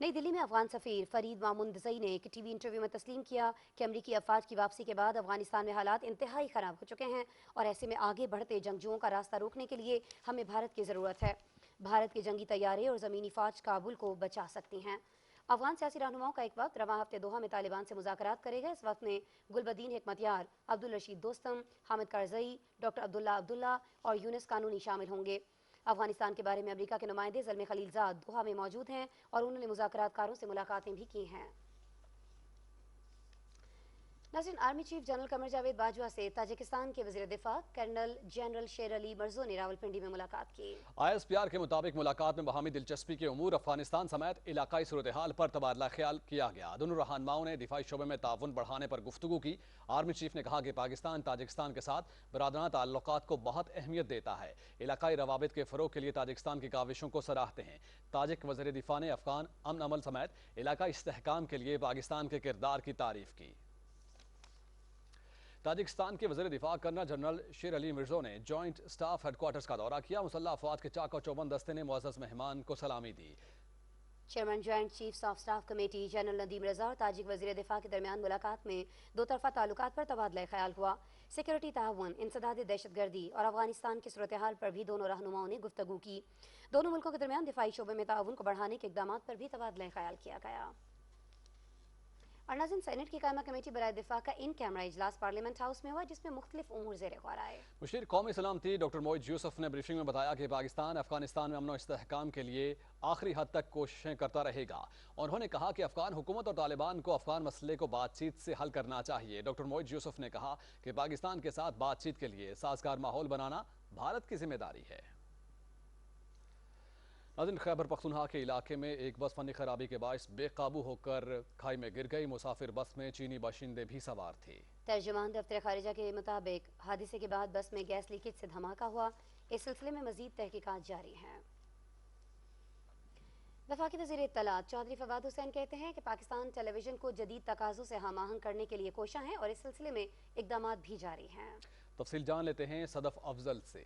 نئی دلی میں افغان سفیر فرید مامون دزئی نے ایک ٹی وی انٹرویو میں تسلیم کیا کہ امریکی افواج کی واپسی کے بعد افغانستان میں حالات انتہائی خراب ہو چکے ہیں اور ایسے میں آگے بڑھتے جنگجوؤں کا راستہ روکنے کے لیے ہمیں بھارت کی ضرورت ہے. بھارت کے جنگی طیارے اور زمینی فوج کابل کو بچا سکتی ہیں. افغان سیاسی رہنماؤں کا ایک وقت رواں ہفتے دوحہ میں طالبان سے مذاکرات کرے گا. اس وقت میں گلبدین حکمتیار، عبدالرشید دوستم، حامد کرزئی، ڈاکٹر عبداللہ اور یونس قانونی شامل ہوں گے. افغانستان کے بارے میں امریکہ کے نمائندے زلمے خلیلزاد دوحہ میں موجود ہیں اور انہوں نے مذاکرات کاروں سے ملاقاتیں بھی کی ہیں. ناظرین، army chief general Qamar Javed Bajwa سے تاجکستان کے وزیر دفاع کرنل جنرل شیر علی مرزو نے راولپنڈی میں ملاقات کی. ISPR کے مطابق ملاقات میں باہمی دلچسپی کے امور، افغانستان سمیت علاقائی صورتحال پر تبادلہ خیال کیا گیا. دونوں رہنماؤں نے دفاعی شعبے میں تعاون بڑھانے پر گفتگو کی. آرمی چیف نے کہا کہ پاکستان تاجکستان کے ساتھ برادرانہ تعلقات کو بہت اہمیت دیتا ہے. علاقائی روابط کے فروغ کے لیے تاجکستان کی کاوشوں کو سراہتے ہیں. تاجک وزیر دفاع نے افغان امن عمل سمیت علاقائی استحکام کے لیے پاکستان کے کردار کی تعریف کی. تاجکستان کے وزیر دفاع کرنل جنرل شیر علی مرزو نے جوائنٹ سٹاف ہیڈ کوارٹرز کا دورہ کیا. مسلح افواج کے چاق و چوبند دستے نے معزز مہمان کو سلامی دی. Chairman joint chiefs of staff committee general Nadeem Raza اور تاجک وزیر دفاع کے درمیان ملاقات میں دو طرفہ تعلقات پر تبادلہ خیال ہوا. سیکورٹی تعاون، انسداد دہشت گردی اور افغانستان کی صورتحال پر بھی دونوں رہنماؤں نے گفتگو کی. دونوں ملکوں کے درمیان دفاعی شعبے میں تعاون کو بڑھانے کے اقدامات پر بھی تبادلہ خیال کیا گیا. اور ناظرین، سینٹ کی قائمہ کمیٹی برائے دفاع کا ان کیمرہ اجلاس پارلیمنٹ ہاؤس میں ہوا جس میں مختلف امور زیر غور آئے. مشیر قومی سلامتی ڈاکٹر موعد یوسف نے بریفنگ میں بتایا کہ پاکستان افغانستان میں امن و استحکام کے لیے آخری حد تک کوششیں کرتا رہے گا. انہوں نے کہا کہ افغان حکومت اور طالبان کو افغان مسئلے کو بات چیت سے حل کرنا چاہیے. ڈاکٹر موعد یوسف نے کہا کہ پاکستان کے ساتھ بات چیت کے لیے سازگار ماحول بنانا بھارت کی ذمہ داری ہے. ناظرین، خیبر پختونخوا کے علاقے میں ایک بس فنی خرابی کے باعث بے قابو ہو کر کھائی میں گر گئی. مسافر بس میں چینی باشندے بھی سوار تھے. ترجمان دفتر خارجہ کے مطابق حادثے کے بعد بس میں گیس لیکیج سے دھماکہ ہوا. اس سلسلے میں مزید تحقیقات جاری ہیں. وفاقی وزیر اطلاعات چودھری فواد حسین کہتے ہیں کہ پاکستان ٹیلی ویژن کو جدید تقاضوں سے ہم آہنگ کرنے کے لیے کوشاں ہیں اور اس سلسلے میں اقدامات بھی جاری ہیں. تفصیل جان لیتے ہیں صدف افضل سے.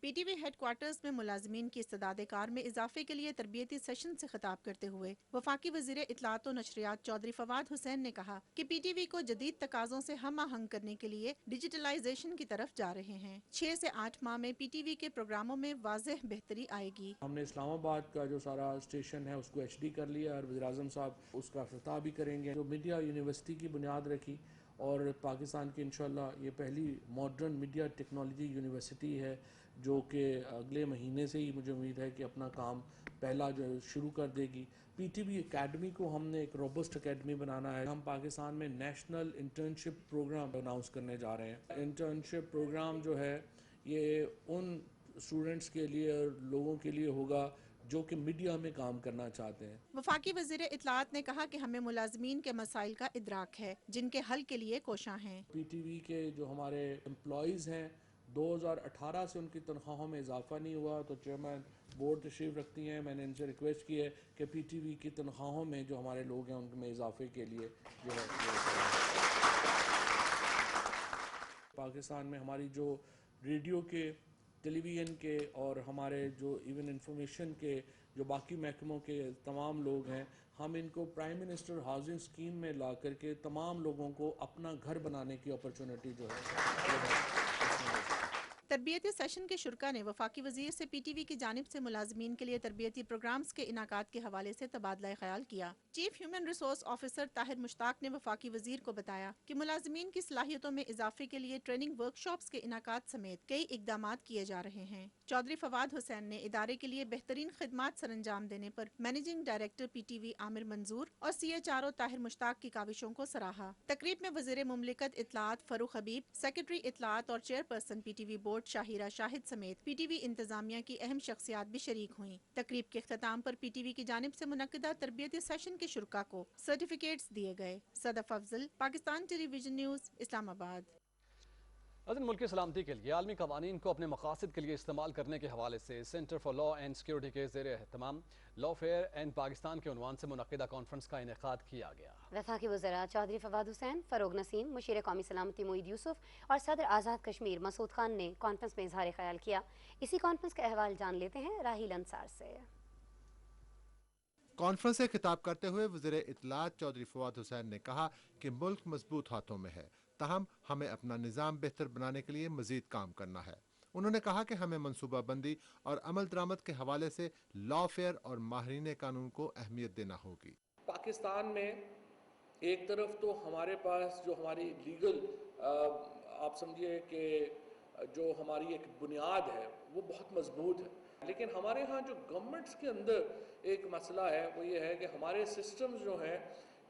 P T V headquarters میں ملازمین کی استعداد کار میں اضافے کے لیے تربیتی سیشن سے خطاب کرتے ہوئے وفاقی وزیر اطلاعات و نشریات چودھری فواد حسین نے کہا کہ پی ٹی وی کو جدید تقاضوں سے ہم آہنگ کرنے کے لیے ڈیجیٹلائزیشن کی طرف جا رہے ہیں. 6 سے 8 ماہ میں پی ٹی وی کے پروگراموں میں واضح بہتری آئے گی. ہم نے اسلام آباد کا جو سارا اسٹیشن ہے اس کو ایچ ڈی کر لیا اور وزیراعظم صاحب اس کا افتتاح بھی کریں گے. جو میڈیا یونیورسٹی کی بنیاد رکھی اور پاکستان کی انشاءاللہ یہ پہلی ماڈرن میڈیا ٹیکنالوجی یونیورسٹی ہے جو کہ اگلے مہینے سے ہی مجھے امید ہے کہ اپنا کام پہلا جو شروع کر دے گی. PTV एकेडमी को हमने एक रोबस्ट एकेडमी बनाना है। हम पाकिस्तान में नेशनल इंटर्नशिप प्रोग्राम अनाउंस करने जा रहे हैं। इंटर्नशिप प्रोग्राम जो है ये उन स्टूडेंट्स के लिए और लोगों के लिए होगा जो कि मीडिया में काम करना चाहते हैं। वफाकी वज़ीर इत्तलात ने कहा कि हमें मुलाजमीन के मसाइल का इदराक है जिनके हल के लिए कोशां हैं। PTV के जो हमारे एम्प्लॉइज़ हैं 2018 से उनकी तनख्वाहों में इजाफा नहीं हुआ, तो चेयरमैन बोर्ड तशरीफ रखती हैं, मैंने इनसे रिक्वेस्ट की है कि PTV की तनख्वाहों में जो हमारे लोग हैं उनमें इजाफे के लिए जो है पाकिस्तान में हमारी जो रेडियो के, टेलीविज़न के और हमारे जो इवन इंफॉर्मेशन के जो बाकी महकमों के तमाम लोग हैं, हम इनको प्राइम मिनिस्टर हाउसिंग स्कीम में ला करके तमाम लोगों को अपना घर बनाने की अपॉर्चुनिटी जो है। तरबियती सेशन के शुरा ने वफाकी वज़ीर से PTV की जानिब से मुलाजमीन के लिए तरबियती प्रोग्राम्स के इनाकात के हवाले से तबादला ख्याल किया। Chief human resource officer Tahir Mushtaq ने वफाकी वज़ीर को बताया कि मुलाजमीन की सलाहियतों में इजाफे के लिए ट्रेनिंग वर्कशॉप्स के इनाकात समेत कई इकदामात किए जा रहे हैं। चौधरी फवाद हुसैन ने इदारे के लिए बेहतरीन खिदमात सर अंजाम देने पर मैनेजिंग डायरेक्टर PTV आमिर मंजूर और CHRO ताहिर मुश्ताक की काविशों को सराहा। तकरीब में वज़ीर मुमलिकत इत्तलात फरूख हबीब, सेक्रेटरी इत्तलात और चेयरपर्सन PTV बोर्ड शाहिरा शाहिद समेत PTV इंतजामिया की अहम शख्सियात भी शरीक हुई। तकरीब के अख्ताम पर PTV की जानिब से मुनक्किदा तरबियती सेशन के शुरा को सर्टिफिकेट्स दिए गए। Sadaf Afzal, Pakistan television news, Islamabad. मुल्क की सलामती के लिए आलमी कवानीन को अपने मकासद के लिए इस्तेमाल करने के हवाले से centre for law and security के ज़ेर एहतमाम लॉ फेयर एंड पाकिस्तान के उन्वान से मुनक्किदा कॉन्फ्रेंस का इनेकाद किया गया। वफाकी वज़रा चौधरी फवाद हुसैन, फ़रोग नसीम, मुशीर कौमी सलामती मोईद यूसुफ और सदर आज़ाद कश्मीर मसूद खान ने कॉन्फ्रेंस में इजहार ख्याल किया। इसी कॉन्फ्रेंस का अहवाल जान लेते हैं राहील अंसार से। कॉन्फ्रेंस से खिताब करते हुए वज़ीर इत्तलात चौधरी फवाद हुसैन ने कहा कि मुल्क मजबूत हाथों में है, ताहम हमें अपना निज़ाम बेहतर बनाने के लिए मजीद काम करना है। उन्होंने कहा कि हमें मनसूबा बंदी और अमल दरामद के हवाले से लॉ फेयर और माहिरीन कानून को अहमियत देना होगी। पाकिस्तान में एक तरफ तो हमारे पास जो हमारी लीगल आप समझिए कि जो हमारी एक बुनियाद है वो बहुत मजबूत है, लेकिन हमारे यहाँ जो गवर्नमेंट्स के अंदर एक मसला है वो ये है कि हमारे सिस्टम्स जो हैं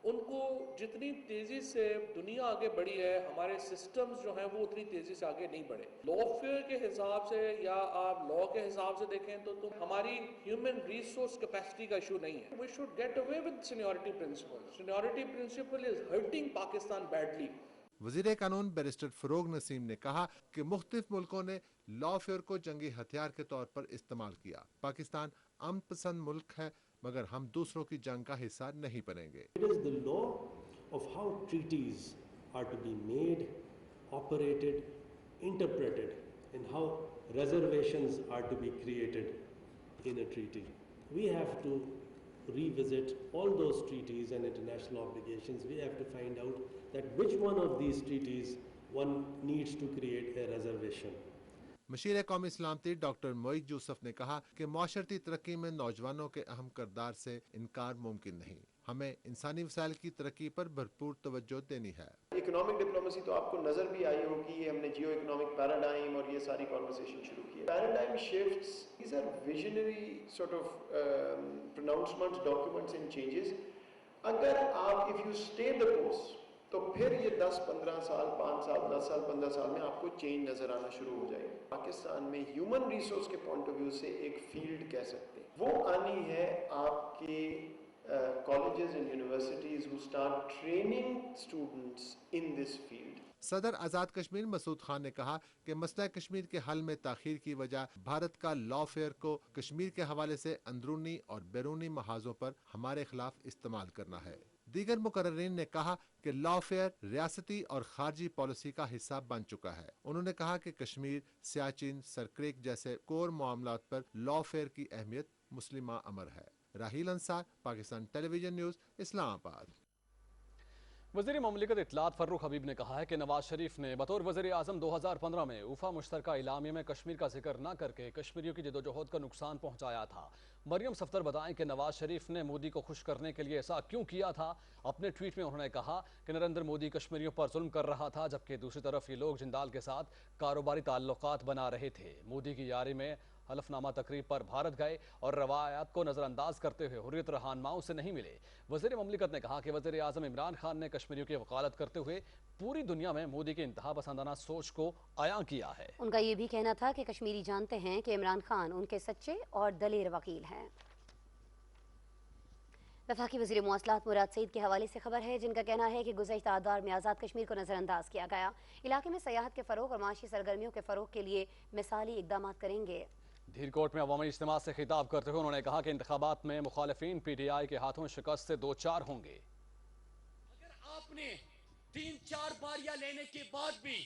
उनको जितनी तेज़ी से दुनिया आगे बढ़ी है, हमारे सिस्टम्स जो हैं वो उतनी तेज़ी से आगे नहीं बढ़े। लॉ फेयर के हिसाब से या आप लॉ के हिसाब से देखें तो हमारी ह्यूमन रिसोर्स कैपेसिटी का इशू नहीं है। We should get away with seniority principle. Seniority principle is hurting Pakistan badly. वज़ीर कानून बैरिस्टर फरोग नसीम ने कहा कि मुख्तलिफ मुल्कों ने लॉ फेयर को जंगी हथियार के तौर पर इस्तेमाल किया। पाकिस्तान अमन पसंद मुल्क है, मगर हम दूसरों की जंग का हिस्सा नहीं बनेंगे। It is the law of how treaties are to be made, operated, interpreted, and how reservations are to be created in a treaty. We have to revisit all those treaties and international obligations. We have to find out that which one of these treaties one needs to create a reservation. Musheer कौमी सलामती doctor Moid Yusuf ने कहा कि माशरती तरक्की में नौजवानों के अहम किरदार से इनकार मुमकिन नहीं। हमें इंसानी वसाइल की तरक्की पर भरपूर तवज्जो देनी है। इकोनॉमिक डिप्लोमेसी तो आपको नजर भी आई होगी, ये हमने जियो इकोनॉमिक पैराडाइम और ये सारी कॉन्वर्सेशन शुरू की है। Paradigm shifts, these are visionary sort of pronouncements, documents and changes. अगर आप if you stay the course तो फिर ये 10-15 साल, 5 साल, 10 साल, 15 साल में आपको चेंज नजर आना शुरू हो जाएगी। पाकिस्तान में ह्यूमन रिसोर्स के पॉइंट ऑफ व्यू से एक फील्ड कह सकते हैं, वो आनी है आपके colleges and universities who start training students in this field. सदर आज़ाद कश्मीर मसूद खान ने कहा कि मसला कश्मीर के हल में ताखीर की वजह भारत का लॉ फेयर को कश्मीर के हवाले से अंदरूनी और बैरूनी महाजों पर हमारे खिलाफ इस्तेमाल करना है। दीगर मुकर्ररीन ने कहा कि लॉ फेयर रियासती और खारजी पॉलिसी का हिस्सा बन चुका है। उन्होंने कहा कि कश्मीर, सियाचिन, सरक्रिक जैसे कोर मामलात पर लॉ फेयर की अहमियत मुस्लिमा अमर है। राहील अंसार, पाकिस्तान टेलीविजन न्यूज़, इस्लामाबाद। वज़ीर मुमलिकत इत्तलात फर्रुख हबीब ने कहा है कि नवाज शरीफ ने बतौर वज़ीर आज़म 2015 में उफ़ा मुश्तरका इलामिया में कश्मीर का जिक्र न करके कश्मीरियों की जदोजहद का नुकसान पहुँचाया था। मरियम सफदर बताएं कि नवाज शरीफ ने मोदी को खुश करने के लिए ऐसा क्यों किया था। अपने ट्वीट में उन्होंने कहा कि नरेंद्र मोदी कश्मीरियों पर जुल्म कर रहा था, जबकि दूसरी तरफ ये लोग जिंदाल के साथ कारोबारी ताल्लुकात बना रहे थे। मोदी की यारी में हलफनामा तकरीब पर भारत गए और रवायात को नजरअंदाज करते हुए हुर्रियत रहनुमाओं से नहीं मिले। वज़ीर ममलिकत ने कहा कि वज़ीर आज़म इमरान खान ने कश्मीरियों की वकालत करते हुए पूरी दुनिया में मोदी की इंतहा पसंदाना सोच को अयां किया है। उनका ये भी कहना था कि कश्मीरी जानते हैं कि इमरान खान उनके सच्चे और दलेर वकील हैं। वफाकी वज़ीर मवासलात मुराद सईद के हवाले से खबर है, जिनका कहना है कि गुज़श्ता आदार में आज़ाद कश्मीर को नज़रअंदाज किया गया। इलाके में सयाहत के फ़रोग़ और माशी सरगर्मियों के फ़रोग़ के लिए मिसाली इक़दाम करेंगे। धीरकोट में अवामी इज्तिमा से खिताब करते हुए उन्होंने कहा कि इंतखाबात में मुखालिफिन PTI के हाथों शिकस्त से 2-4 होंगे। अगर आपने 3-4 बारियां लेने के बाद भी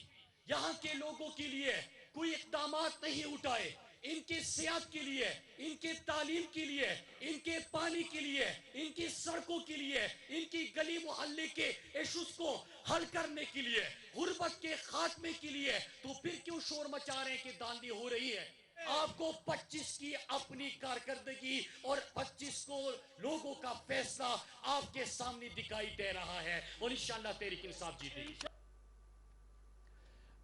यहाँ के लोगों के लिए कोई इक़दाम नहीं उठाए, इनके सेहत के लिए, इनके तालीम के लिए, इनके पानी के लिए, इनकी सड़कों के लिए, इनकी गली मोहल्ले के इशूज को हल करने के लिए, गुर्बत के खात्मे के लिए, तो फिर क्यों शोर मचा रहे हैं कि दांधी हो रही है। आपको 25 की अपनी कारकर्दगी और 25 को लोगों का फैसला आपके सामने दिखाई दे रहा है और इंशाअल्लाह तहरीक इंसाफ जीतेगी।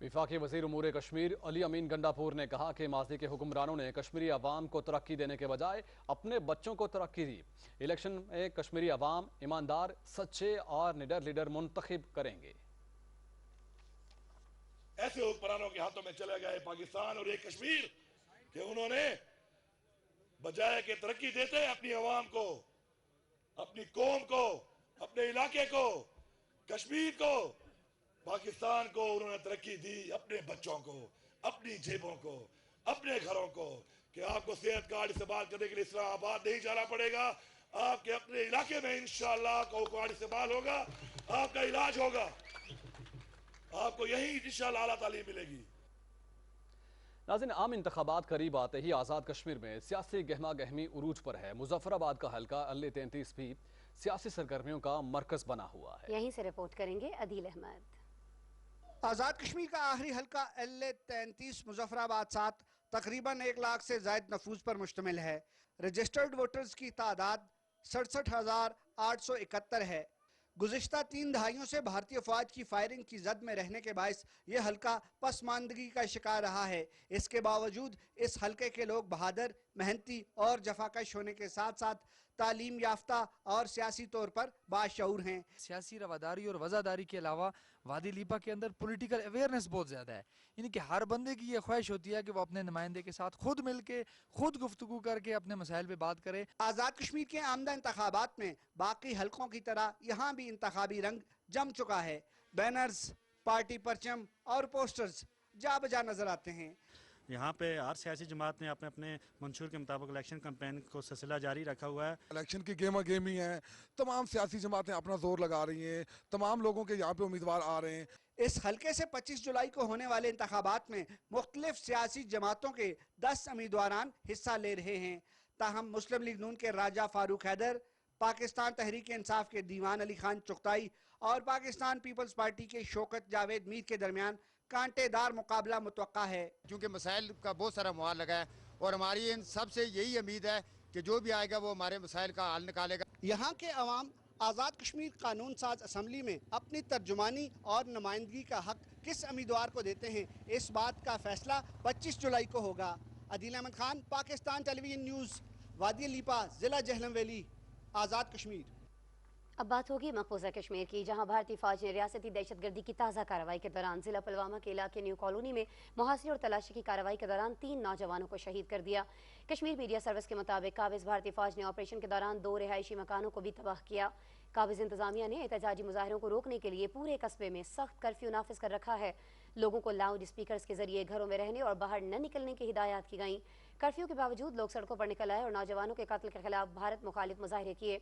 वफाकी वज़ीर उमूर कश्मीर अली अमीन गंडापुर ने कहा कि माजी के हुक्मरानों ने कश्मीरी अवाम को तरक्की देने के बजाय अपने बच्चों को तरक्की दी। इलेक्शन में कश्मीरी अवाम ईमानदार, सच्चे और निडर लीडर मुंतखब करेंगे। ऐसे हुक्मरानों के हाथों में चले गए पाकिस्तान और एक कश्मीर कि उन्होंने बजाय के तरक्की देते अपनी अवाम को, अपनी कौम को, अपने इलाके को, कश्मीर को, पाकिस्तान को उन्होंने तरक्की दी अपने बच्चों को, अपनी जेबों को, अपने घरों को, कि आपको सेहत कार्ड इस्तेमाल करने के लिए इस्लामाबाद नहीं जाना पड़ेगा। आपके अपने इलाके में इंशाअल्लाह को कार्ड इस्तेमाल होगा, आपका इलाज होगा, आपको यही इंशाअल्लाह आला तालीम मिलेगी। नाज़रीन, आम इंतखाबात करीब आते ही आज़ाद कश्मीर में सियासी गहमा गहमी उरूज पर है। मुजफ्फराबाद का हल्का LA-33 भी सियासी सरगर्मियों का मरकज बना हुआ है। यहीं से रिपोर्ट करेंगे अदील अहमद। आज़ाद कश्मीर का आखिरी हल्का LA-33 मुजफ्फराबाद 7 तकरीबन 1 लाख से ज़ायद नफूज पर मुश्तमिल है। रजिस्टर्ड वोटर्स की तादाद 67,871 है। गुज़िश्ता 3 दहाइयों से भारतीय फ़ौज की फायरिंग की जद में रहने के बायस ये हल्का पसमानदगी का शिकार रहा है। इसके बावजूद इस हल्के के लोग बहादुर, मेहनती और जफाकश होने के साथ साथ तालीम याफ्ता और सियासी तौर पर बाशऊर हैं। सियासी रवादारी और वज़ादारी के अलावा वादी लीपा के अंदर पॉलिटिकल अवेयरनेस बहुत ज़्यादा है। यानी कि हर बंदे की ये ख्वाहिश होती है कि वो अपने नुमाइंदे के साथ खुद मिल के, खुद गुफ्तगू करके अपने मसाइल पे बात करे। आज़ाद कश्मीर के आमदा इंतखाबात में बाकी हल्कों की तरह यहाँ भी इंतखाबी रंग जम चुका है। बैनर्स, पार्टी परचम और पोस्टर्स जा बजा नजर आते हैं। यहाँ पे हर सियासी जमात ने अपने अपने मंशूर के मुताबिक इलेक्शन कैंपेन को सिलसिला जारी रखा हुआ है। इलेक्शन की गेमा गेमी है, तमाम सियासी जमातें अपना जोर लगा रही हैं, तमाम लोगों के यहाँ पे उम्मीदवार आ रहे हैं। इस हल्के से 25 जुलाई को होने वाले इंतखाबात में मुख्तलिफ सियासी जमातों के 10 उम्मीदवारान हिस्सा ले रहे हैं। ताहम मुस्लिम लीग नून के राजा फारूक हैदर, पाकिस्तान तहरीक इंसाफ के दीवान अली खान चुगताई और पाकिस्तान पीपल्स पार्टी के शौकत जावेद मीर के दरमियान कांटेदार मुकाबला मुतवक्का है। क्योंकि मसाइल का बहुत सारा मुहाल लगा है और हमारी इन सबसे यही उम्मीद है कि जो भी आएगा वो हमारे मसाइल का हल निकालेगा। यहाँ के अवाम आज़ाद कश्मीर कानून साज असम्बली में अपनी तर्जुमानी और नुमाइंदगी का हक किस उम्मीदवार को देते हैं, इस बात का फैसला 25 जुलाई को होगा। अदील अहमद खान, पाकिस्तान टेलीविजन न्यूज़, वादी लीपा, जिला जहलम वैली, आज़ाद कश्मीर। अब बात होगी मकबूजा कश्मीर की, जहां भारतीय फौज ने रियासती दहशतगर्दी की ताज़ा कार्रवाई के दौरान जिला पुलवामा के इलाके न्यू कॉलोनी में मुहासरे और तलाशी की कार्रवाई के दौरान 3 नौजवानों को शहीद कर दिया। कश्मीर मीडिया सर्विस के मुताबिक काबिज भारतीय फौज ने ऑपरेशन के दौरान 2 रिहायशी मकानों को भी तबाह किया। काबिज इंतजामिया ने एहतजाजी मुजाहरों को रोकने के लिए पूरे कस्बे में सख्त कर्फ्यू नाफिज कर रखा है। लोगों को लाउड स्पीकर्स के जरिए घरों में रहने और बाहर न निकलने की हिदायत की गई। कर्फ्यू के बावजूद लोग सड़कों पर निकल आए और नौजवानों के कत्ल के खिलाफ भारत मुखालिफ मुजाहरे किए।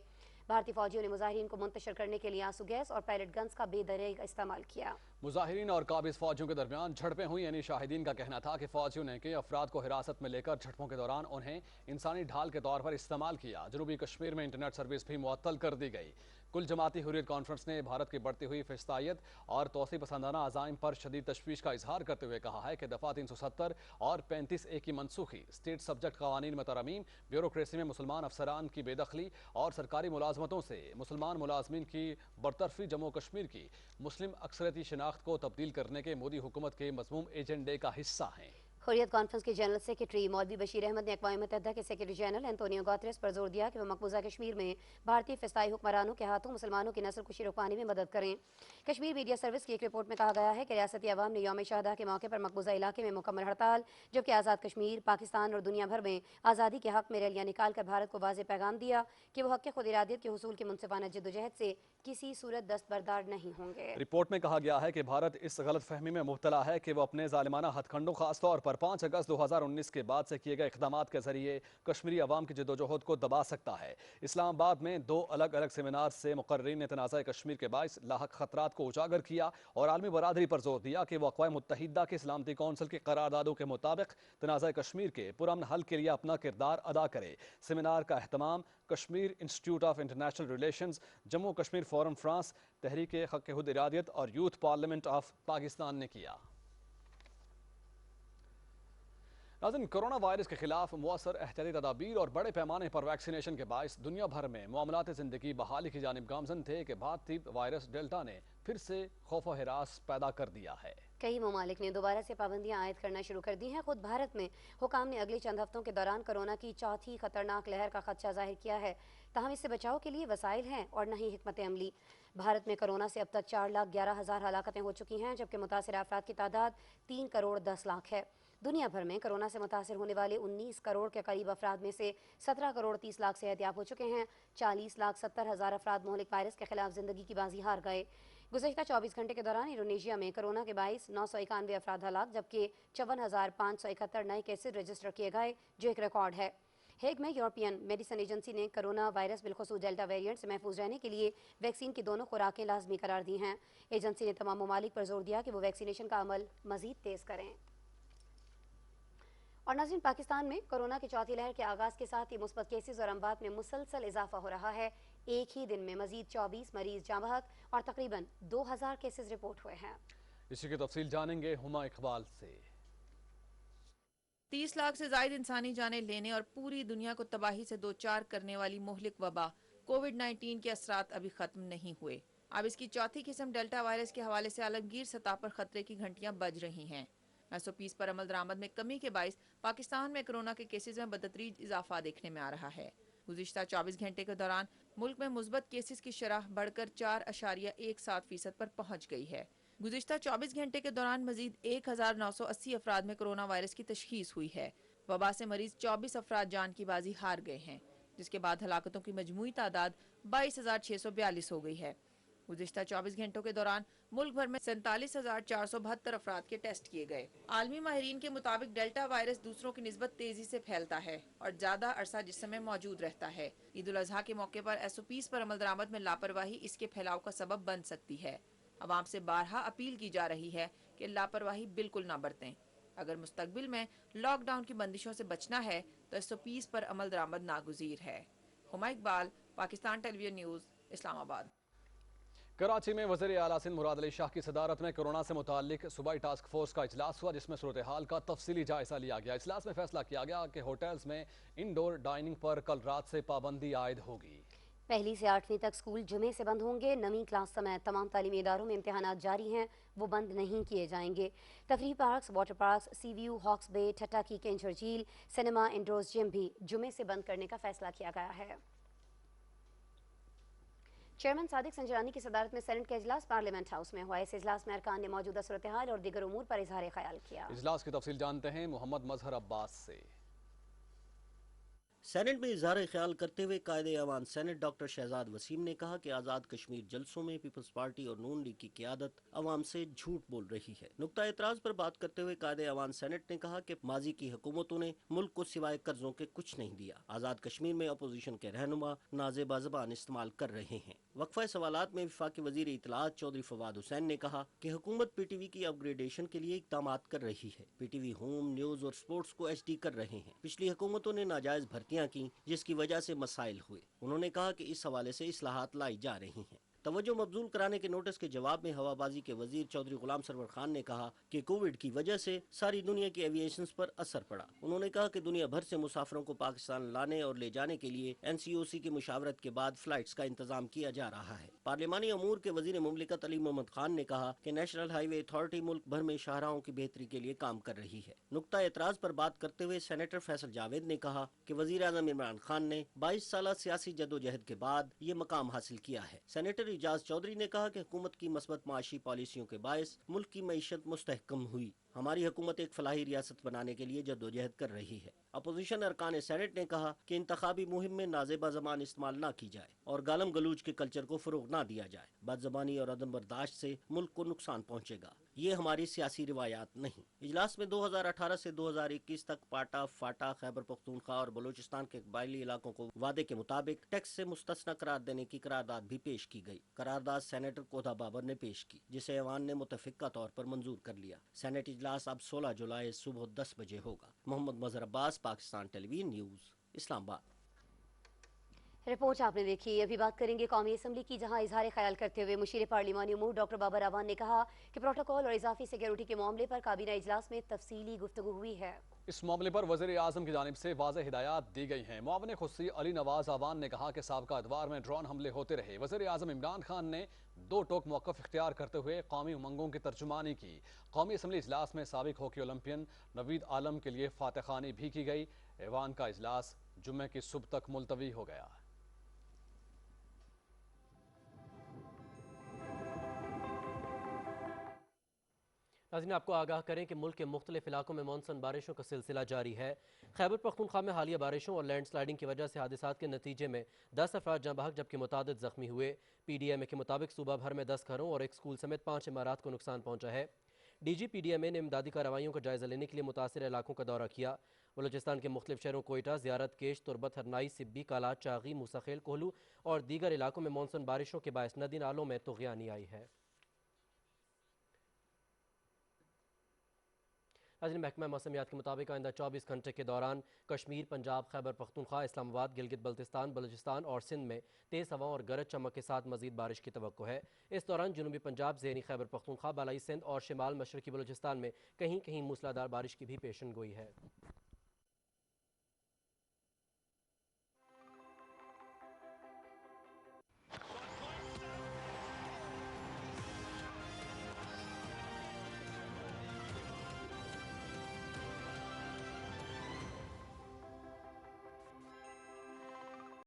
भारतीय फौजियों ने मुजाहिरीन को मुंतशिर करने के लिए आंसू गैस और पैलेट गन्स का बेदरेग इस्तेमाल किया। मुजाहिरीन और काबिज फौजियों के दरमियान झड़पें हुई, यानी शाहिदीन का कहना था कि फौजियों ने कई अफराद को हिरासत में लेकर झड़पों के दौरान उन्हें इंसानी ढाल के तौर पर इस्तेमाल किया। जनूबी कश्मीर में इंटरनेट सर्विस भी मुअत्तल कर दी गई। कुल जमाती हुर्रियत कॉन्फ्रेंस ने भारत की बढ़ती हुई फिस्तायत और तोसी पसंदाना अज़ाइम पर शदीद तशवीश का इजहार करते हुए कहा है कि दफ़ा 370 और 35A की मनसूखी, स्टेट सब्जेक्ट कवानीन में तरमीम, ब्यूरोक्रेसी में मुसलमान अफसरान की बेदखली और सरकारी मुलाजमतों से मुसलमान मुलाजमीन की बरतरफी जम्मू कश्मीर की मुस्लिम अक्सरियती शिनाख्त को तब्दील करने के मोदी हुकूमत के मज़मूम एजेंडे का हिस्सा हैं। हुर्रियत कॉन्फ्रेंस के जनरल सेक्रेटरी मौलवी बशीर अहमद ने अक़वाम मुत्तहिदा के सेक्रेटरी जनरल एंटोनियो गुतेरेस पर जोर दिया कि वह मकबूजा कश्मीर में भारतीय फिस्ताई हुक्मरानों के हाथों मुसलमानों की नस्ल कुशी रुकवाने में मदद करें। कश्मीर मीडिया सर्विस की एक रिपोर्ट में कहा गया है कि रियासती अवाम ने यौम शहादा के मौके पर मकबूजा इलाके में मुकम्मल हड़ताल, जबकि आज़ाद कश्मीर, पाकिस्तान और दुनिया भर में आज़ादी के हक़ में रैलियाँ निकाल कर भारत को वाज़ेह पैगाम दिया कि वह हक़ खुद इरादियत के हुसूल की मुनसिफाना जद्दोजहद से किसी सूरत दस्तबरदार नहीं होंगे। रिपोर्ट में कहा गया है कि भारत इस गलत फहमी में मुब्तला है कि वो अपने जालिमाना हथकंडों, खासतौर पर 5 अगस्त 2019 के बाद से किए गए इक़दामात के जरिए कश्मीरी अवाम की जद्दोजहद को दबा सकता है। इस्लामाबाद में 2 अलग अलग सेमिनार से मुकर्रीन ने तनाज़ा कश्मीर के बाइस लाहक खतरात को उजागर किया और आलमी बरादरी पर जोर दिया कि वह अक़वाम मुत्तहिदा की सलामती कौंसिल की करारदादों के मुताबिक तनाज़ा कश्मीर के पुरअमन हल के लिए अपना किरदार अदा करे। सेमिनार का अहतमाम Kashmir institute of international relations, Jammu Kashmir forum France, तहरीक हक़ खुद इरादियत और यूथ पार्लियामेंट ऑफ पाकिस्तान ने किया। नाज़रीन, कोरोना वायरस के खिलाफ मुअस्सर एहतियाती तदाबीर और बड़े पैमाने पर वैक्सीनेशन के बायस दुनिया भर में मामलात ज़िंदगी बहाली की जानिब गामजन थे कि भारतीय वायरस डेल्टा ने फिर से खौफ व हिरास पैदा कर दिया है। कई ममालिक ने दोबारा से पाबंदियां आयद करना शुरू कर दी हैं। खुद भारत में हुकाम ने अगले चंद हफ्तों के दौरान कोरोना की चौथी खतरनाक लहर का खदशा जाहिर किया है। ताहम इससे बचाव के लिए वसाइल हैं और न ही हिकमत अमली। भारत में कोरोना से अब तक 4,11,000 हलाकतें हो चुकी हैं, जबकि मुतासिर अफराद की तादाद 3 करोड़ 10 लाख है। दुनिया भर में कोरोना से मुतासिर होने वाले 19 करोड़ के करीब अफराद में से 17 करोड़ 30 लाख सेहतियाब हो चुके हैं। 40,70,000 अफराद मोहलिक वायरस के खिलाफ जिंदगी की बाजी हार गए। गुज़श्ता 24 घंटे के दौरान इंडोनेशिया में कोरोना के बाइस 991 अफराद हलाक, जबकि 54,571 नए केसेज रजिस्टर किए गए, जो एक रिकॉर्ड है। हेग में यूरोपियन मेडिसिन एजेंसी ने कोरोना वायरस बिलखुसूस डेल्टा वेरिएंट से महफूज रहने के लिए वैक्सीन की दोनों खुराकें लाजमी करार दी हैं। एजेंसी ने तमाम ममालिक पर जोर दिया कि वो वैक्सीनेशन का अमल मजीद तेज़ करें। और नाज़रीन, पाकिस्तान में कोरोना की चौथी लहर के आगाज़ के साथ ही मुस्बत केसेस और अमवात में मुसलसल इजाफा हो रहा है। एक ही दिन में मजीद 24 मरीज जाँ बहक और तकरीबन 2000 केसेस रिपोर्ट हुए हैं। इसी की तफसील जानेंगे हुमा इकबाल से। 30 लाख से ज्यादा इंसानी जानें लेने और पूरी दुनिया को तबाही से दोचार करने वाली मुहलिक वबा कोविड-19 के असरात अभी खत्म नहीं हुए। अब इसकी चौथी किस्म डेल्टा वायरस के हवाले से आलमगीर सतह पर खतरे की घंटियां बज रही हैं। SOPs पर अमल दरामद में कमी के बाइस पाकिस्तान में कोरोना के केसेस में बदतरीज इजाफा देखने में आ रहा है। गुज़िश्ता 24 घंटे के दौरान मुल्क में मुस्बत केसेस की शरह बढ़कर 4.17% पर पहुंच गई है। गुज़िश्ता 24 घंटे के दौरान मजीद 1980 अफराद में कोरोना वायरस की तशखीस हुई है। वबा से मरीज 24 अफराद जान की बाजी हार गए हैं, जिसके बाद हलाकतों की मजमूई तादाद 22,642 हो गई है। गुज़िश्ता 24 घंटों के दौरान मुल्क भर में 47,472 अफराद के टेस्ट किए गए। आलमी माहिरीन के मुताबिक डेल्टा वायरस दूसरों की निस्बत तेजी से फैलता है और ज्यादा अरसा जिस्म में मौजूद रहता है। ईद उल अजहा के मौके पर SOPs पर अमल दरामद में लापरवाही इसके फैलाव का सबब बन सकती है। अवाम से बारहा अपील की जा रही है कि लापरवाही बिल्कुल ना बरतें। अगर मुस्तकबिल में लॉकडाउन की बंदिशों से बचना है तो SOPs पर अमल दरामद नागुज़ीर है। Huma Iqbal, Pakistan television news, Islamabad. कराची में वज़ीर आला सिंध मुराद अली शाह की सदारत में कोरोना से मुताल्लिक सूबाई टास्क फोर्स का इजलास हुआ, जिसमें सूरत हाल का तफसीली जायजा लिया गया। इजलास में फैसला किया गया कि होटल्स में इंडोर डाइनिंग पर कल रात से पाबंदी आयद होगी। 1 से 8वीं तक स्कूल जुमे से बंद होंगे। 9वीं क्लास समेत तमाम तालीमी इदारों में इम्तहानात जारी हैं, वो बंद नहीं किए जाएंगे। तफरीह parks, water parks, Sea View, Hawks Bay, Thatta की केंचर झील, सिनेमा, इंडोर्स जिम भी जुमे से बंद करने का फैसला किया गया है। चेयरमैन सादिक संजरानी की सदारत में सेनेट का इजलास पार्लियामेंट हाउस में हुआ। इस इजलास में अरकान ने मौजूदा सूरत हाल और दीगर उमूर पर इजहार ख्याल किया। इजलास की तफसील जानते हैं मोहम्मद मजहर अब्बास से। सेनेट में इजहार ख्याल करते हुए कायदे ऐवान सेनेट डॉक्टर शहजाद वसीम ने कहा कि आज़ाद कश्मीर जलसों में पीपल्स पार्टी और नून लीग की क़ियादत अवाम से झूठ बोल रही है। नुक्ता एतराज़ पर बात करते हुए कायदे ऐवान सेनेट ने कहा कि माजी की हुकूमतों ने मुल्क को सिवाय कर्जों के कुछ नहीं दिया। आज़ाद कश्मीर में अपोजिशन के रहनुमा नाज़ेबा ज़बान इस्तेमाल कर रहे हैं। वक्फा सवालात में वफाकी वज़ीर इत्तलाआत चौधरी फवाद हुसैन ने कहा कि हुकूमत PTV की अपग्रेडेशन के लिए इक़दामात कर रही है। PTV होम, न्यूज़ और स्पोर्ट्स को HD कर रहे हैं। पिछली हुकूमतों ने नाजायज़ भर्तियाँ ترقیاں کی جس کی وجہ سے مسائل ہوئے. انہوں نے کہا کہ اس حوالے سے اصلاحات لائی جا رہی ہیں. توجہ مبذول کرانے کے نوٹس کے جواب میں ہوا بازی کے وزیر چودھری غلام سرور خان نے کہا کہ کووڈ کی وجہ سے ساری دنیا کی ایویشنز پر اثر پڑا. انہوں نے کہا کہ دنیا بھر سے مسافروں کو پاکستان لانے اور لے جانے کے لیے NCOC کی مشاورت کے بعد فلائٹس کا انتظام کیا جا رہا ہے. پارلیمانی امور کے وزیر مملکت علی محمد خان نے کہا کہ نیشنل ہائی وے اتھارٹی ملک بھر میں شاہراہوں کی بہتری کے لیے کام کر رہی ہے. نقطہ اعتراض پر بات کرتے ہوئے سینیٹر فیصل جاوید نے کہا کہ وزیر اعظم عمران خان نے 22 سالہ سیاسی جدوجہد کے بعد یہ مقام حاصل کیا ہے. سینیٹر اعجاز چودھری نے کہا کہ حکومت کی مثبت معاشی پالیسیوں کے باعث ملک کی معیشت مستحکم ہوئی. ہماری حکومت ایک فلاحی ریاست بنانے کے لیے جدوجہد کر رہی ہے. اپوزیشن ارکان سینٹ نے کہا کہ انتخابی مہم میں نازیبہ زبان استعمال نہ کی جائے اور گالم گلوچ کے کلچر کو فروغ نہ دیا جائے. بد زبانی اور عدم برداشت سے ملک کو نقصان پہنچے گا. یہ ہماری سیاسی روایات نہیں. اجلاس میں 2018 سے 2021 تک پاٹا، فاٹا، خیبر پختونخوا اور بلوچستان کے قبائلی علاقوں کو وعدے کے مطابق ٹیکس سے مستثنی قرار دینے کی قرارداد بھی پیش کی گئی. قرارداد سینیٹر کوتھا بابر نے پیش کی جسے ایوان نے متفقہ طور پر منظور کر لیا. سینٹ اجلاس اب 16 جولائی صبح 10 بجے ہوگا. محمد مظہر عباس، پاکستان ٹیلی ویژن نیوز، اسلام آباد. رپورٹ آپ نے دیکھی. ابھی بات کریں گے قومی اسمبلی کی، جہاں اظہار خیال کرتے ہوئے مشیر پارلیمانی امور ڈاکٹر بابر اعوان نے کہا کہ پروٹوکول اور اضافی سیکیورٹی کے معاملے پر کابینہ اجلاس میں تفصیلی گفتگو ہوئی ہے. اس معاملے پر وزیر اعظم کی جانب سے واضح ہدایات دی گئی ہیں. معاون خصوصی علی نواز اعوان نے کہا کہ سابقہ ادوار میں ڈرون حملے ہوتے رہے. وزیر اعظم عمران خان نے 2 ٹوک موقف اختیار کرتے ہوئے قومی امنگوں کی ترجمانی کی. قومی اسمبلی اجلاس میں سابق ہاکی اولمپئن نوید عالم کے لیے فاتح خوانی بھی کی گئی. ایوان کا اجلاس جمعہ کی صبح تک ملتوی ہو گیا. ناظرین، آپ کو آگاہ کریں کہ ملک کے مختلف علاقوں میں مانسون بارشوں کا سلسلہ جاری ہے. خیبر پختونخوا میں حالیہ بارشوں اور لینڈ سلائیڈنگ کی وجہ سے حادثات کے نتیجے میں 10 افراد جاں بحق جبکہ متعدد زخمی ہوئے. PDMA کے مطابق صوبہ بھر میں 10 گھروں اور ایک سکول سمیت 5 عمارات کو نقصان پہنچا ہے. DG PDMA نے امدادی کارروائیوں کا جائزہ لینے کے لیے متاثرہ علاقوں کا دورہ کیا. بلوچستان کے مختلف شہروں کوئٹہ، زیارت، کیش، تربت، ہرنائی، سبی، کالات، چاغی، موسیخیل، کوہلو اور دیگر علاقوں میں مانسون بارشوں کے باعث ندی نالوں میں طغیانی آئی ہے. محکمہ موسمیات کے مطابق آئندہ 24 گھنٹے کے دوران کشمیر، پنجاب، خیبر پختونخوا، اسلام آباد، گلگت بلتستان، بلوچستان اور سندھ میں تیز ہواؤں اور گرج چمک کے ساتھ مزید بارش کی توقع ہے. اس دوران جنوبی پنجاب، ذیلی خیبر پختونخوا، بالائی سندھ اور شمال مشرقی بلوچستان میں کہیں کہیں موسلادھار بارش کی بھی پیشن گوئی ہے.